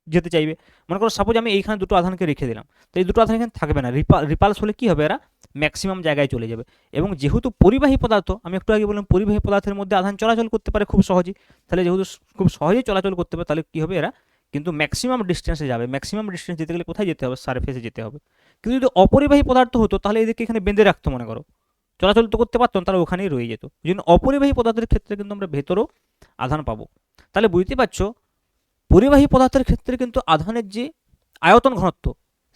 যেতে চাইবে। মনে করো সাপোজ আমি এইখানে দুটো আধানকে রেখে দিলাম, তো এই দুটো আধান এখানে থাকবে না, রিপালস হলে কি হবে, এরা ম্যাক্সিমাম জায়গায় চলে যাবে। এবং যেহেতু পরিবাহী পদার্থ, আমি একটু আগে বললাম পরিবাহী পদার্থের মধ্যে আধান চলাচল করতে পারে খুব সহজেই, তাহলে যেহেতু খুব সহজেই চলাচল করতে পারে, তাহলে কি হবে, এরা কিন্তু ম্যাক্সিমাম ডিস্টেন্সে যাবে। ম্যাক্সিমাম ডিস্টেন্স যেতে গেলে কোথায় যেতে হবে, সারফেসে যেতে হবে। কিন্তু যদি অপরিবাহী পদার্থ হতো তাহলে এদেরকে এখানে বেঁধে রাখতো, মনে করো চলাচল তো করতে পারতো না, তারা ওখানেই রয়ে যেত। ওই জন্য অপরিবাহী পদার্থের ক্ষেত্রে কিন্তু আমরা ভেতরেও আধান পাবো। তাহলে বুঝতে পারছো পরিবাহী পদার্থের ক্ষেত্রে কিন্তু আধানের যে আয়তন ঘনত্ব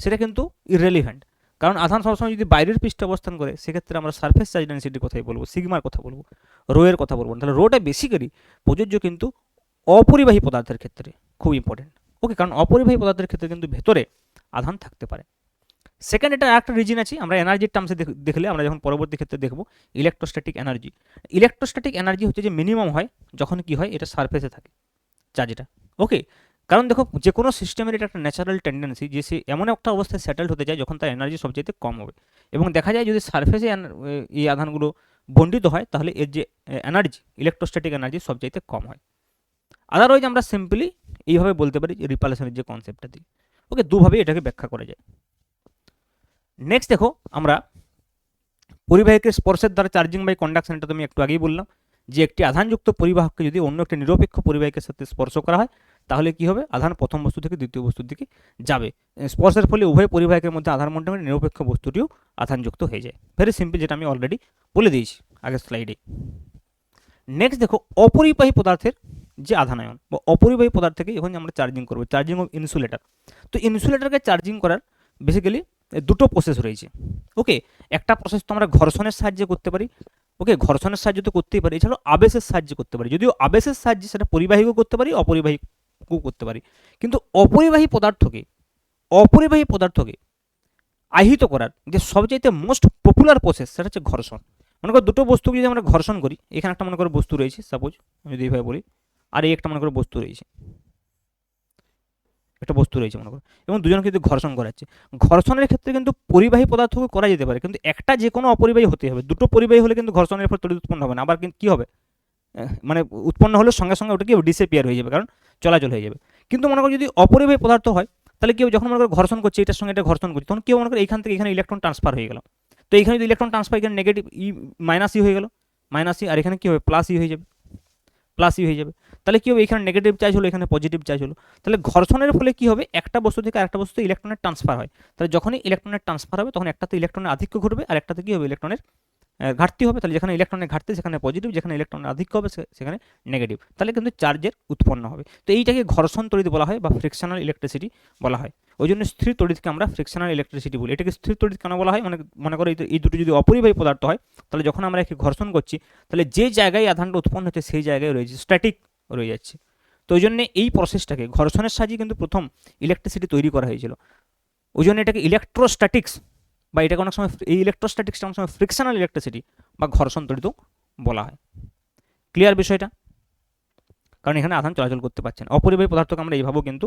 সেটা কিন্তু ইররেলিভেন্ট। কারণ আধান সবসময় যদি বাইরের পৃষ্ঠে অবস্থান করে, সেক্ষেত্রে আমরা সারফেস চার্জ ডেনসিটির কথাই বলবো, সিগমার কথা বলবো, রো এর কথা বলবো না। তাহলে রোটা বেসিক্যালি প্রযোজ্য কিন্তু অপরিবাহী পদার্থের ক্ষেত্রে, খুব ইম্পর্টেন্ট। ওকে, কারণ অপরিবাহী পদার্থের ক্ষেত্রে কিন্তু ভেতরে আধান থাকতে পারে। সেকেন্ড, এটা একটা রিজন আছে, আমরা এনার্জির টার্মসে দেখলে আমরা যখন পরবর্তী ক্ষেত্রে দেখবো ইলেকট্রোস্ট্যাটিক এনার্জি। ইলেকট্রোস্ট্যাটিক এনার্জি হচ্ছে যে মিনিমাম হয় যখন কি হয়, এটা সারফেসে থাকে চার্জটা। ওকে, কারণ দেখো যে কোনো সিস্টেমের এটা একটা ন্যাচারাল টেন্ডেন্সি যে সে এমন একটা অবস্থায় সেটেলড হতে যায় যখন তার এনার্জি সবচেয়ে কম হবে। এবং দেখা যায় যদি সারফেসে এই আধানগুলো বন্ডিত হয়, তাহলে এর যে এনার্জি, ইলেকট্রোস্ট্যাটিক এনার্জি সবচাইতে কম হয়। আদারওয়াইজ আমরা সিম্পলি এইভাবে বলতে পারি রিপালশনের যে কনসেপ্টটা দিয়ে। ওকে, দুভাবেই এটাকে ব্যাখ্যা করা যায়। নেক্সট দেখো আমরা পরিবাহীকে স্পর্শের দ্বারা চার্জিং বাই কন্ডাকশন, এটা তো আমি একটু আগেই বললাম যে একটি আধানযুক্ত পরিবাহককে যদি অন্য একটি নিরপেক্ষ পরিবাহীর সাথে স্পর্শ করা হয়, তাহলে কি হবে, আধান প্রথম বস্তু থেকে দ্বিতীয় বস্তুর দিকে যাবে। স্পর্শের ফলে উভয় পরিবাহকের মধ্যে আধান বন্টনের নিরপেক্ষ বস্তুটিও আধানযুক্ত হয়ে যায়। ভেরি সিম্পল, যেটা আমি অলরেডি বলে দিয়েছি আগের স্লাইডে। নেক্সট দেখো অপরিবাহী পদার্থের যে আধানায়ন বা অপরিবাহী পদার্থ থেকে যখন আমরা চার্জিং করবো, চার্জিং অফ ইনসুলেটর। তো ইনসুলেটরকে চার্জিং করার বেসিক্যালি দুটো প্রসেস রয়েছে। ওকে, একটা প্রসেস তো আমরা ঘর্ষণের সাহায্যে করতে পারি। ওকে, ঘর্ষণের সাহায্যে তো করতেই পারি, এছাড়াও আবেশের সাহায্যে করতে পারি। যদিও আবেশের সাহায্যে সেটা পরিবাহীও করতে পারি, অপরিবাহীও করতে পারি। কিন্তু অপরিবাহী পদার্থকে আহিত করার যে সবচাইতে মোস্ট পপুলার প্রসেস, সেটা হচ্ছে ঘর্ষণ। মনে করো দুটো বস্তুকে যদি আমরা ঘর্ষণ করি, এখানে একটা মনে করো বস্তু রয়েছে, সাপোজ আমি যদি এইভাবে বলি, আর এই একটা মনে করো বস্তু রয়েছে, একটা বস্তু রয়েছে মনে করো, এবং দুজনকে যদি ঘর্ষণ করাচ্ছে, ঘর্ষণের ক্ষেত্রে কিন্তু পরিবাহী পদার্থকে করা যেতে পারে, কিন্তু একটা যে কোনো অপরিবাহী হতে হবে। দুটো পরিবাহী হলে কিন্তু ঘর্ষণের ফলে তড়িৎ উৎপন্ন হবে না। আবার কিন্তু কী হবে, মানে উৎপন্ন হলে সঙ্গে সঙ্গে ওটা কি ডিসেপিয়ার হয়ে যাবে, কারণ চলাচল হয়ে যাবে। কিন্তু মনে করো যদি অপরিবাহী পদার্থ হয়, তাহলে কি হবে, যখন মনে করো ঘর্ষণ করছে, এটার সঙ্গে এটা ঘর্ষণ করছে, তখন কি মনে করো এইখান থেকে এখানে ইলেকট্রন ট্রান্সফার হয়ে গেল। তো এখানে যদি ইলেকট্রন ট্রান্সফার, এখানে নেগেটিভ মাইনাস হয়ে গেল, মাইনাস আর এখানে কি হবে, প্লাস হয়ে যাবে, হয়ে যাবে। তাহলে কি হবে, এখানে নেগেটিভ চার্জ হলো, এখানে পজিটিভ চার্জ হলো। তাহলে ঘর্ষণের ফলে কি হবে, একটা বস্তু থেকে আরেকটা বস্তু ইলেকট্রনের ট্রান্সফার হয়। তাহলে যখনই ইলেকট্রনের ট্রান্সফার হবে, তখন একটাতে ইলেকট্রনের আধিক্য ঘটবে, আর একটাতে কি হবে, ইলেকট্রনের ঘাটতি হবে। তাহলে যেখানে ইলেকট্রনের ঘাটতি সেখানে পজিটিভ, যেখানে ইলেকট্রনের আধিক্য হবে সেখানে নেগেটিভ। তাহলে কিন্তু চার্জের উৎপন্ন হবে। তো এইটাকে ঘর্ষণ তড়িৎ বলা হয় বা ফ্রিকশনাল ইলেকট্রিসিটি বলা হয়। ওই জন্য স্থির তড়িৎকে আমরা ফ্রিকশনাল ইলেকট্রিসিটি বলি। এটাকে স্থির তড়িৎ কেন বলা হয়, মনে করো এই দুটো যদি অপরিবাহী পদার্থ হয়, তাহলে যখন আমরা একে ঘর্ষণ করছি, তাহলে যে জায়গায় আধানটা উৎপন্ন হচ্ছে সেই জায়গায় রয়েছে, স্ট্যাটিক রয়ে যাচ্ছে। তো ওই জন্য এই প্রসেসটাকে ঘর্ষণের সাহায্যে কিন্তু প্রথম ইলেকট্রিসিটি তৈরি করা হয়েছিল। ওই জন্য এটাকে ইলেকট্রোস্ট্যাটিক্স বা এটাকে অনেক সময় এই ইলেকট্রোস্ট্যাটিক্সটা অনেক সময় ফ্রিকশনাল ইলেকট্রিসিটি বা ঘর্ষণ তড়িৎ বলা হয়। ক্লিয়ার বিষয়টা? কারণ এখানে আধান চলাচল করতে পারছে না। অপরিবাহী পদার্থকে আমরা এইভাবেও কিন্তু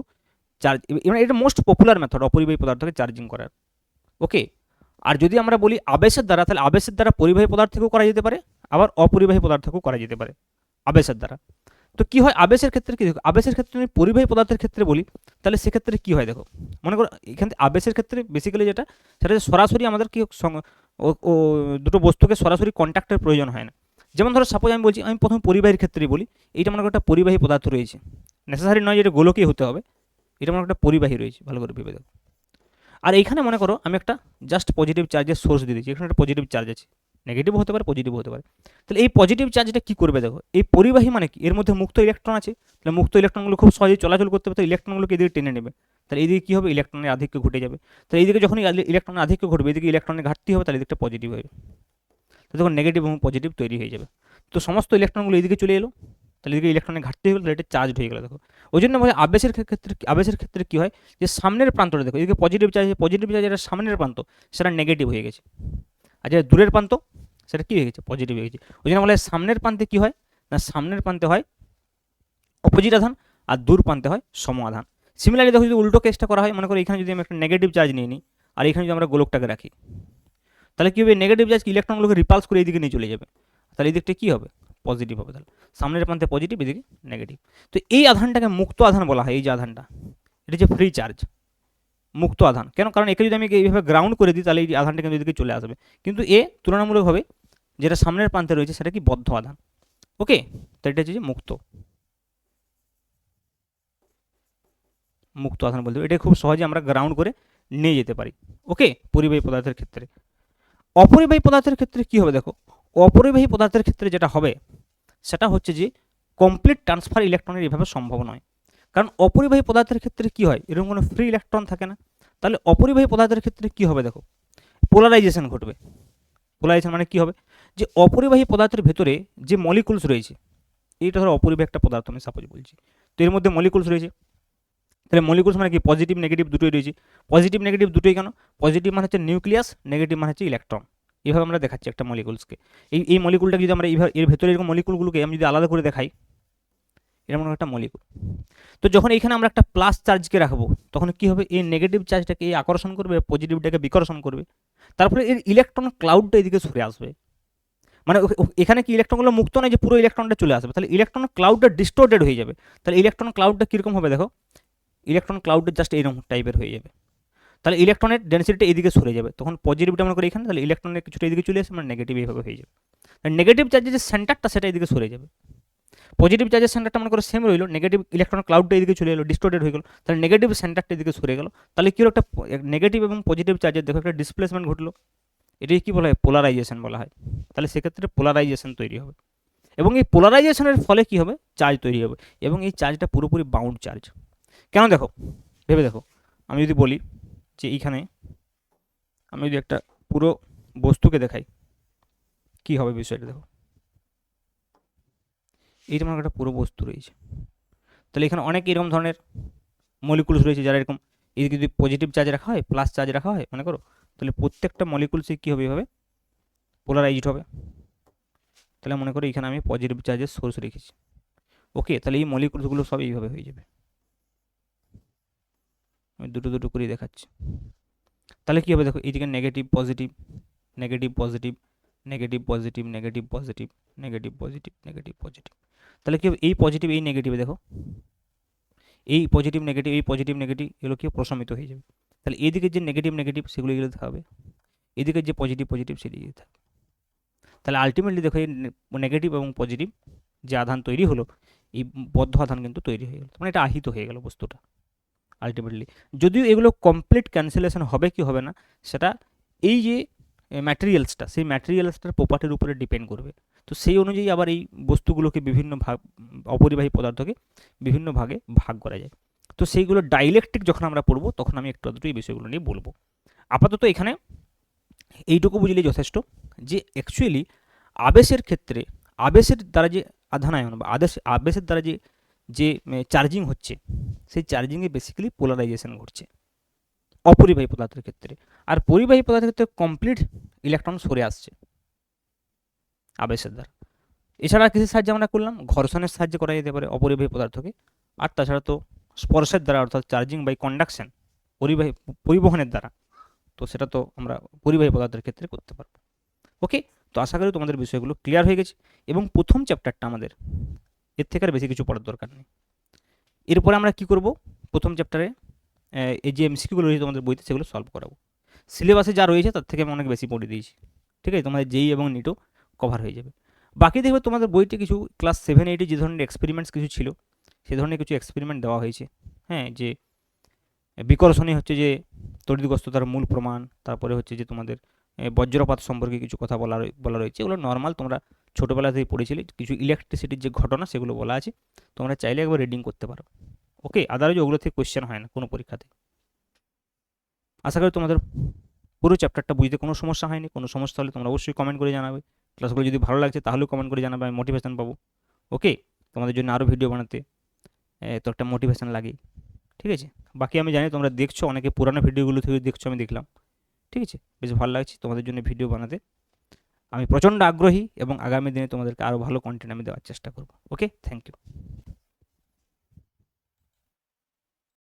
চার্জ, মানে এটা মোস্ট পপুলার মেথড অপরিবাহী পদার্থকে চার্জিং করার। ওকে, আর যদি আমরা বলি আবেশের দ্বারা, তাহলে আবেশের দ্বারা পরিবাহী পদার্থকেও করা যেতে পারে, আবার অপরিবাহী পদার্থকেও করা যেতে পারে আবেশের দ্বারা। তো কি হয় আবেশের ক্ষেত্রে, কি দেখো আবেশের ক্ষেত্রে যদি পরিবাহী পদার্থের ক্ষেত্রে বলি, তাহলে সেক্ষেত্রে কি হয় দেখো, মনে করো এখানে আবেশের ক্ষেত্রে বেসিক্যালি যেটা, সেটা সরাসরি আমাদের কি ও দুটো বস্তুকে সরাসরি কন্ট্যাক্টের প্রয়োজন হয় না। যেমন ধরো সাপোজ আমি বলছি, আমি প্রথম পরিবাহীর ক্ষেত্রেই বলি, এইটা মনে করো একটা পরিবাহী পদার্থ রয়েছে, নেসেসারি নয় যে এটা গোলকই হতে হবে, এটা মনে করো একটা পরিবাহী রয়েছে, ভালো করে ভেবে দেখো। আর এইখানে মনে করো আমি একটা জাস্ট পজিটিভ চার্জের সোর্স দিয়ে দিচ্ছি, এখানে একটা পজিটিভ চার্জ আছে, নেগেটিভ হতে পারে, পজিটিভ হতে পারে। তাহলে এই পজিটিভ চার্জটা কি করবে দেখো, এই পরিবাহী মানে কি, এর মধ্যে মুক্ত ইলেকট্রন আছে, তাহলে মুক্ত ইলেকট্রনগুলো খুব সহজেই চলাচল করতে হবে, তো ইলেকট্রনগুলোকে এদিকে টেনে নেবে। তাহলে এইদিকে কী হবে, ইলেকট্রনের আধিক্য ঘটে যাবে। তাহলে এইদিকে যখন ইলেকট্রনের আধিক্য ঘটবে, এদিকে ইলেকট্রনের ঘাটতি হবে, তাহলে এদিকটা পজিটিভ হবে, তো তখন নেগেটিভ এবং পজিটিভ তৈরি হয়ে যাবে। তো সমস্ত ইলেকট্রনগুলো এইদিকে চলে এলো, তাহলে এদিকে ইলেকট্রনের ঘাটতি হয়ে গেলো, তাহলে এটা চার্জ হয়ে গেলো। দেখো ওই জন্য বলে আবেশের ক্ষেত্রে কী হয়, যে সামনের প্রান্তটা দেখো, এদিকে পজিটিভ চার্জ যেটা সামনের প্রান্ত সেটা নেগেটিভ হয়ে গেছে, আর যেটা দূরের প্রান্ত সেটা কী হয়ে গেছে, পজিটিভ হয়ে গেছে। ওই জন্য বলে সামনের প্রান্তে কী হয় না, সামনের প্রান্তে হয় অপোজিট আধান, আর দূর প্রান্তে হয় সম আধান। সিমিলারলি দেখো যদি উল্টো কেসটা করা হয়, মনে করো এখানে যদি আমি একটা নেগেটিভ চার্জ নিয়ে নিই, আর এখানে যদি আমরা গোলকটাকে রাখি, তাহলে কী হবে, নেগেটিভ চার্জ ইলেকট্রনগুলোকে রিপালস করে এইদিকে নিয়ে চলে যাবে, তাহলে এই দিকটা কী হবে, পজিটিভ হবে। তাহলে সামনের প্রান্তে পজিটিভ, এদিকে নেগেটিভ। তো এই আধানটাকে মুক্ত আধান বলা হয়, এই যে আধানটা, এটা হচ্ছে ফ্রি চার্জ, মুক্ত আধান। কেন? কারণ একে যদি আমি এইভাবে গ্রাউন্ড করে দিই তাহলে এই আধানটা কিন্তু এদিকে চলে আসবে, কিন্তু এ তুলনামূলকভাবে যেটা সামনের প্রান্তে রয়েছে সেটা কি বদ্ধ আধান। ওকে, তো এটা হচ্ছে যে মুক্ত মুক্ত আধান বলতে এটা খুব সহজে আমরা গ্রাউন্ড করে নিয়ে যেতে পারি। ওকে, পরিবাহী পদার্থের ক্ষেত্রে। অপরিবাহী পদার্থের ক্ষেত্রে কি হবে দেখো, অপরিবাহী পদার্থের ক্ষেত্রে যেটা হবে সেটা হচ্ছে যে কমপ্লিট ট্রান্সফার ইলেকট্রনের এভাবে সম্ভব নয়। কারণ অপরিবাহী পদার্থের ক্ষেত্রে কি হয়, এরকম কোনো ফ্রি ইলেকট্রন থাকে না। তাহলে অপরিবাহী পদার্থের ক্ষেত্রে কি হবে দেখো, পোলারাইজেশন ঘটবে। পোলারাইজেশন মানে কি হবে, যে অপরিবাহী পদার্থের ভেতরে যে মলিকুলস রয়েছে, এইটা ধরো অপরিবাহী একটা পদার্থ আমি সাপোজ বলছি, তো এর মধ্যে মলিকুলস রয়েছে, তাহলে মলিকুলস মানে কি পজিটিভ নেগেটিভ দুটোই রয়েছে। পজিটিভ নেগেটিভ দুটোই কেন, পজিটিভ মানে হচ্ছে নিউক্লিয়াস, নেগেটিভ মানে হচ্ছে ইলেকট্রন। এইভাবে আমরা দেখাচ্ছি একটা মলিকুলসকে। এই মলিকুলটাকে যদি আমরা এর ভেতরে এরকম মলিকুলগুলোকে আমি যদি আলাদা করে দেখাই, এটা মনে একটা মলিকুল। তো যখন এখানে আমরা একটা প্লাস চার্জকে রাখবো তখন কি হবে, এই নেগেটিভ চার্জটাকে এই আকর্ষণ করবে, পজিটিভটাকে বিকর্ষণ করবে, তারপরে এর ইলেকট্রন ক্লাউডটা এদিকে সরে আসবে। মানে এখানে কি ইলেকট্রনগুলো মুক্ত নয় যে পুরো ইলেকট্রনটা চলে আসবে, তাহলে ইলেকট্রন ক্লাউডটা ডিস্টোর্টেড হয়ে যাবে। তাহলে ইলেকট্রন ক্লাউডটা কীরকম হবে দেখো, ইলেকট্রন ক্লাউডটা জাস্ট এইরকম টাইপের হয়ে যাবে। তাহলে ইলেকট্রনের ডেন্সিটিটা এদিকে সরে যাবে, তখন পজিটিভটা মনে করি এখানে, তাহলে ইলেকট্রনের কিছুটা এদিকে চলে আসবে, মানে নেগেটিভ এইভাবে হয়ে যাবে। নেগেটিভ চার্জের যে সেন্টারটা সেটা এদিকে সরে যাবে, পজিটিভ চার্জের সেন্টারটা মনে করে সেম রইলো, নেগেটিভ ইলেকট্রন ক্লাউডটা এদিকে চলে এলো, ডিস্টোর্টেড হয়ে গেল, তাহলে নেগেটিভ সেন্টারটা এদিকে সরে গেল। তাহলে কি হলো, একটা নেগেটিভ এবং পজিটিভ চার্জের দেখো একটা ডিসপ্লেসমেন্ট ঘটলো, এটাই কি বলা হয়, পোলারাইজেশন বলা হয়। তাহলে সেক্ষেত্রে পোলারাইজেশন তৈরি হবে, এবং এই পোলারাইজেশনের ফলে কি হবে, চার্জ তৈরি হবে, এবং এই চার্জটা পুরোপুরি বাউন্ড চার্জ। কেন দেখো, ভেবে দেখো, আমি যদি বলি যে এইখানে আমি যদি একটা পুরো বস্তুকে দেখাই কি হবে বিষয়টা দেখো, এইটা আমার একটা পুরো বস্তু রয়েছে, তাহলে এখানে অনেক এরকম ধরনের মলিকুলস রয়েছে যারা এরকম, এদিকে যদি পজিটিভ চার্জ রাখা হয়, প্লাস চার্জ রাখা হয় মনে করো, তাহলে প্রত্যেকটা মলিকুলসে কী হবে, এভাবে পোলারাইজড হবে। তাহলে মনে করো এখানে আমি পজিটিভ চার্জের সোর্স রেখেছি। ওকে, তাহলে এই মলিকুলসগুলো সব এইভাবে হয়ে যাবে, আমি দুটো দুটো করে দেখাচ্ছি। তাহলে কী হবে দেখো, এইদিকে negative positive, negative positive, negative positive, negative positive, negative positive, negative positive. তাহলে কী হবে, এই পজিটিভ এই নেগেটিভে দেখো, এই পজিটিভ নেগেটিভ, এই পজিটিভ নেগেটিভ এগুলো কি প্রশমিত হয়ে যাবে। তাহলে এদিকে যে নেগেটিভ নেগেটিভ সেগুলো এগুলো থাকবে, এদিকে যে পজিটিভ পজিটিভ সেদিকে থাকবে। তাহলে আলটিমেটলি দেখো এই নেগেটিভ এবং পজিটিভ যে আধান তৈরি হলো, এই বদ্ধ আধান কিন্তু তৈরি হয়ে গেল, মানে এটা আহিত হয়ে গেল বস্তুটা আলটিমেটলি। যদিও এগুলো কমপ্লিট ক্যান্সেলেশন হবে কি হবে না সেটা এই যে ম্যাটেরিয়ালসটা, সেই ম্যাটেরিয়ালসটার প্রপার্টির উপরে ডিপেন্ড করবে। তো সেই অনুযায়ী আবার এই বস্তুগুলোকে বিভিন্ন ভাগ, অপরিবাহী পদার্থকে বিভিন্ন ভাগে ভাগ করা যায়। তো সেইগুলো ডাইলেকট্রিক যখন আমরা পড়বো তখন আমি একটু আধটু এই বিষয়গুলো নিয়ে বলবো। আপাতত এখানে এইটুকু বুঝলেই যথেষ্ট যে অ্যাকচুয়ালি আবেশের ক্ষেত্রে, আবেশের দ্বারা যে আধানায়ন বা আবেশের দ্বারা যে যে চার্জিং হচ্ছে, সেই চার্জিংয়ে বেসিক্যালি পোলারাইজেশন ঘটছে অপরিবাহী পদার্থের ক্ষেত্রে। আর পরিবাহী পদার্থের ক্ষেত্রে কমপ্লিট ইলেকট্রন সরে আসছে আবেশের দ্বারা। এছাড়া কিসের সাহায্যে আমরা করলাম, ঘর্ষণের সাহায্যে করা যেতে পারে অপরিবাহী পদার্থকে। আর তাছাড়া তো স্পর্শের দ্বারা, অর্থাৎ চার্জিং বাই কন্ডাকশন, পরিবহনের দ্বারা, তো সেটা তো আমরা পরিবাহী পদার্থের ক্ষেত্রে করতে পারবো। ওকে, তো আশা করি তোমাদের বিষয়গুলো ক্লিয়ার হয়ে গেছে, এবং প্রথম চ্যাপ্টারটা আমাদের এর থেকে আর বেশি কিছু পড়ার দরকার নেই। এরপরে আমরা কি করব, প্রথম চ্যাপ্টারে এই যে এমসিকিউগুলো রয়েছে তোমাদের বইতে সেগুলো সলভ করাবো। সিলেবাসে যা রয়েছে তার থেকে আমি অনেক বেশি পড়ে দিয়েছি, ঠিক আছে, তোমাদের যেই এবং নিটও কভার হয়ে যাবে। বাকি দেখবে তোমাদের বইতে কিছু ক্লাস 7-8 যে ধরনের এক্সপেরিমেন্টস কিছু ছিল, সে ধরনের কিছু এক্সপেরিমেন্ট দেওয়া হয়েছে। হ্যাঁ, যে বিকর্ষণই হচ্ছে যে তড়িৎগস্ততার মূল প্রমাণ, তারপরে হচ্ছে যে তোমাদের বজ্রপাত সম্পর্কে কিছু কথা বলা রয়েছে, এগুলো নর্মাল তোমরা ছোটোবেলা থেকে পড়েছিলে। কিছু ইলেকট্রিসিটির যে ঘটনা সেগুলো বলা আছে, তোমরা চাইলে একবার রিডিং করতে পারো। ওকে, আদারওয়াইজ ওগুলো থেকে কোয়েশ্চেন হয় না কোনো পরীক্ষাতে। আশা করি তোমাদের পুরো চ্যাপ্টারটা বুঝতে কোনো সমস্যা হয়নি। কোনো সমস্যা হলে তোমরা অবশ্যই কমেন্ট করে জানাবে। ক্লাসগুলো যদি ভালো লাগছে তাহলেও কমেন্ট করে জানাবে, আমি মোটিভেশন পাবো। ওকে, তোমাদের জন্য আরও ভিডিও বানাতে তো একটা মোটিভেশন লাগে, ঠিক আছে। বাকি আমি জানি তোমরা দেখছো, অনেকে পুরানো ভিডিওগুলো থেকে দেখছো, আমি দেখলাম, ঠিক আছে, বেশ ভালো লাগছে তোমাদের জন্য ভিডিও বানাতে। আমি প্রচণ্ড আগ্রহী, এবং আগামী দিনে তোমাদেরকে আরও ভালো কন্টেন্ট আমি দেওয়ার চেষ্টা করব। ওকে, থ্যাংক ইউ।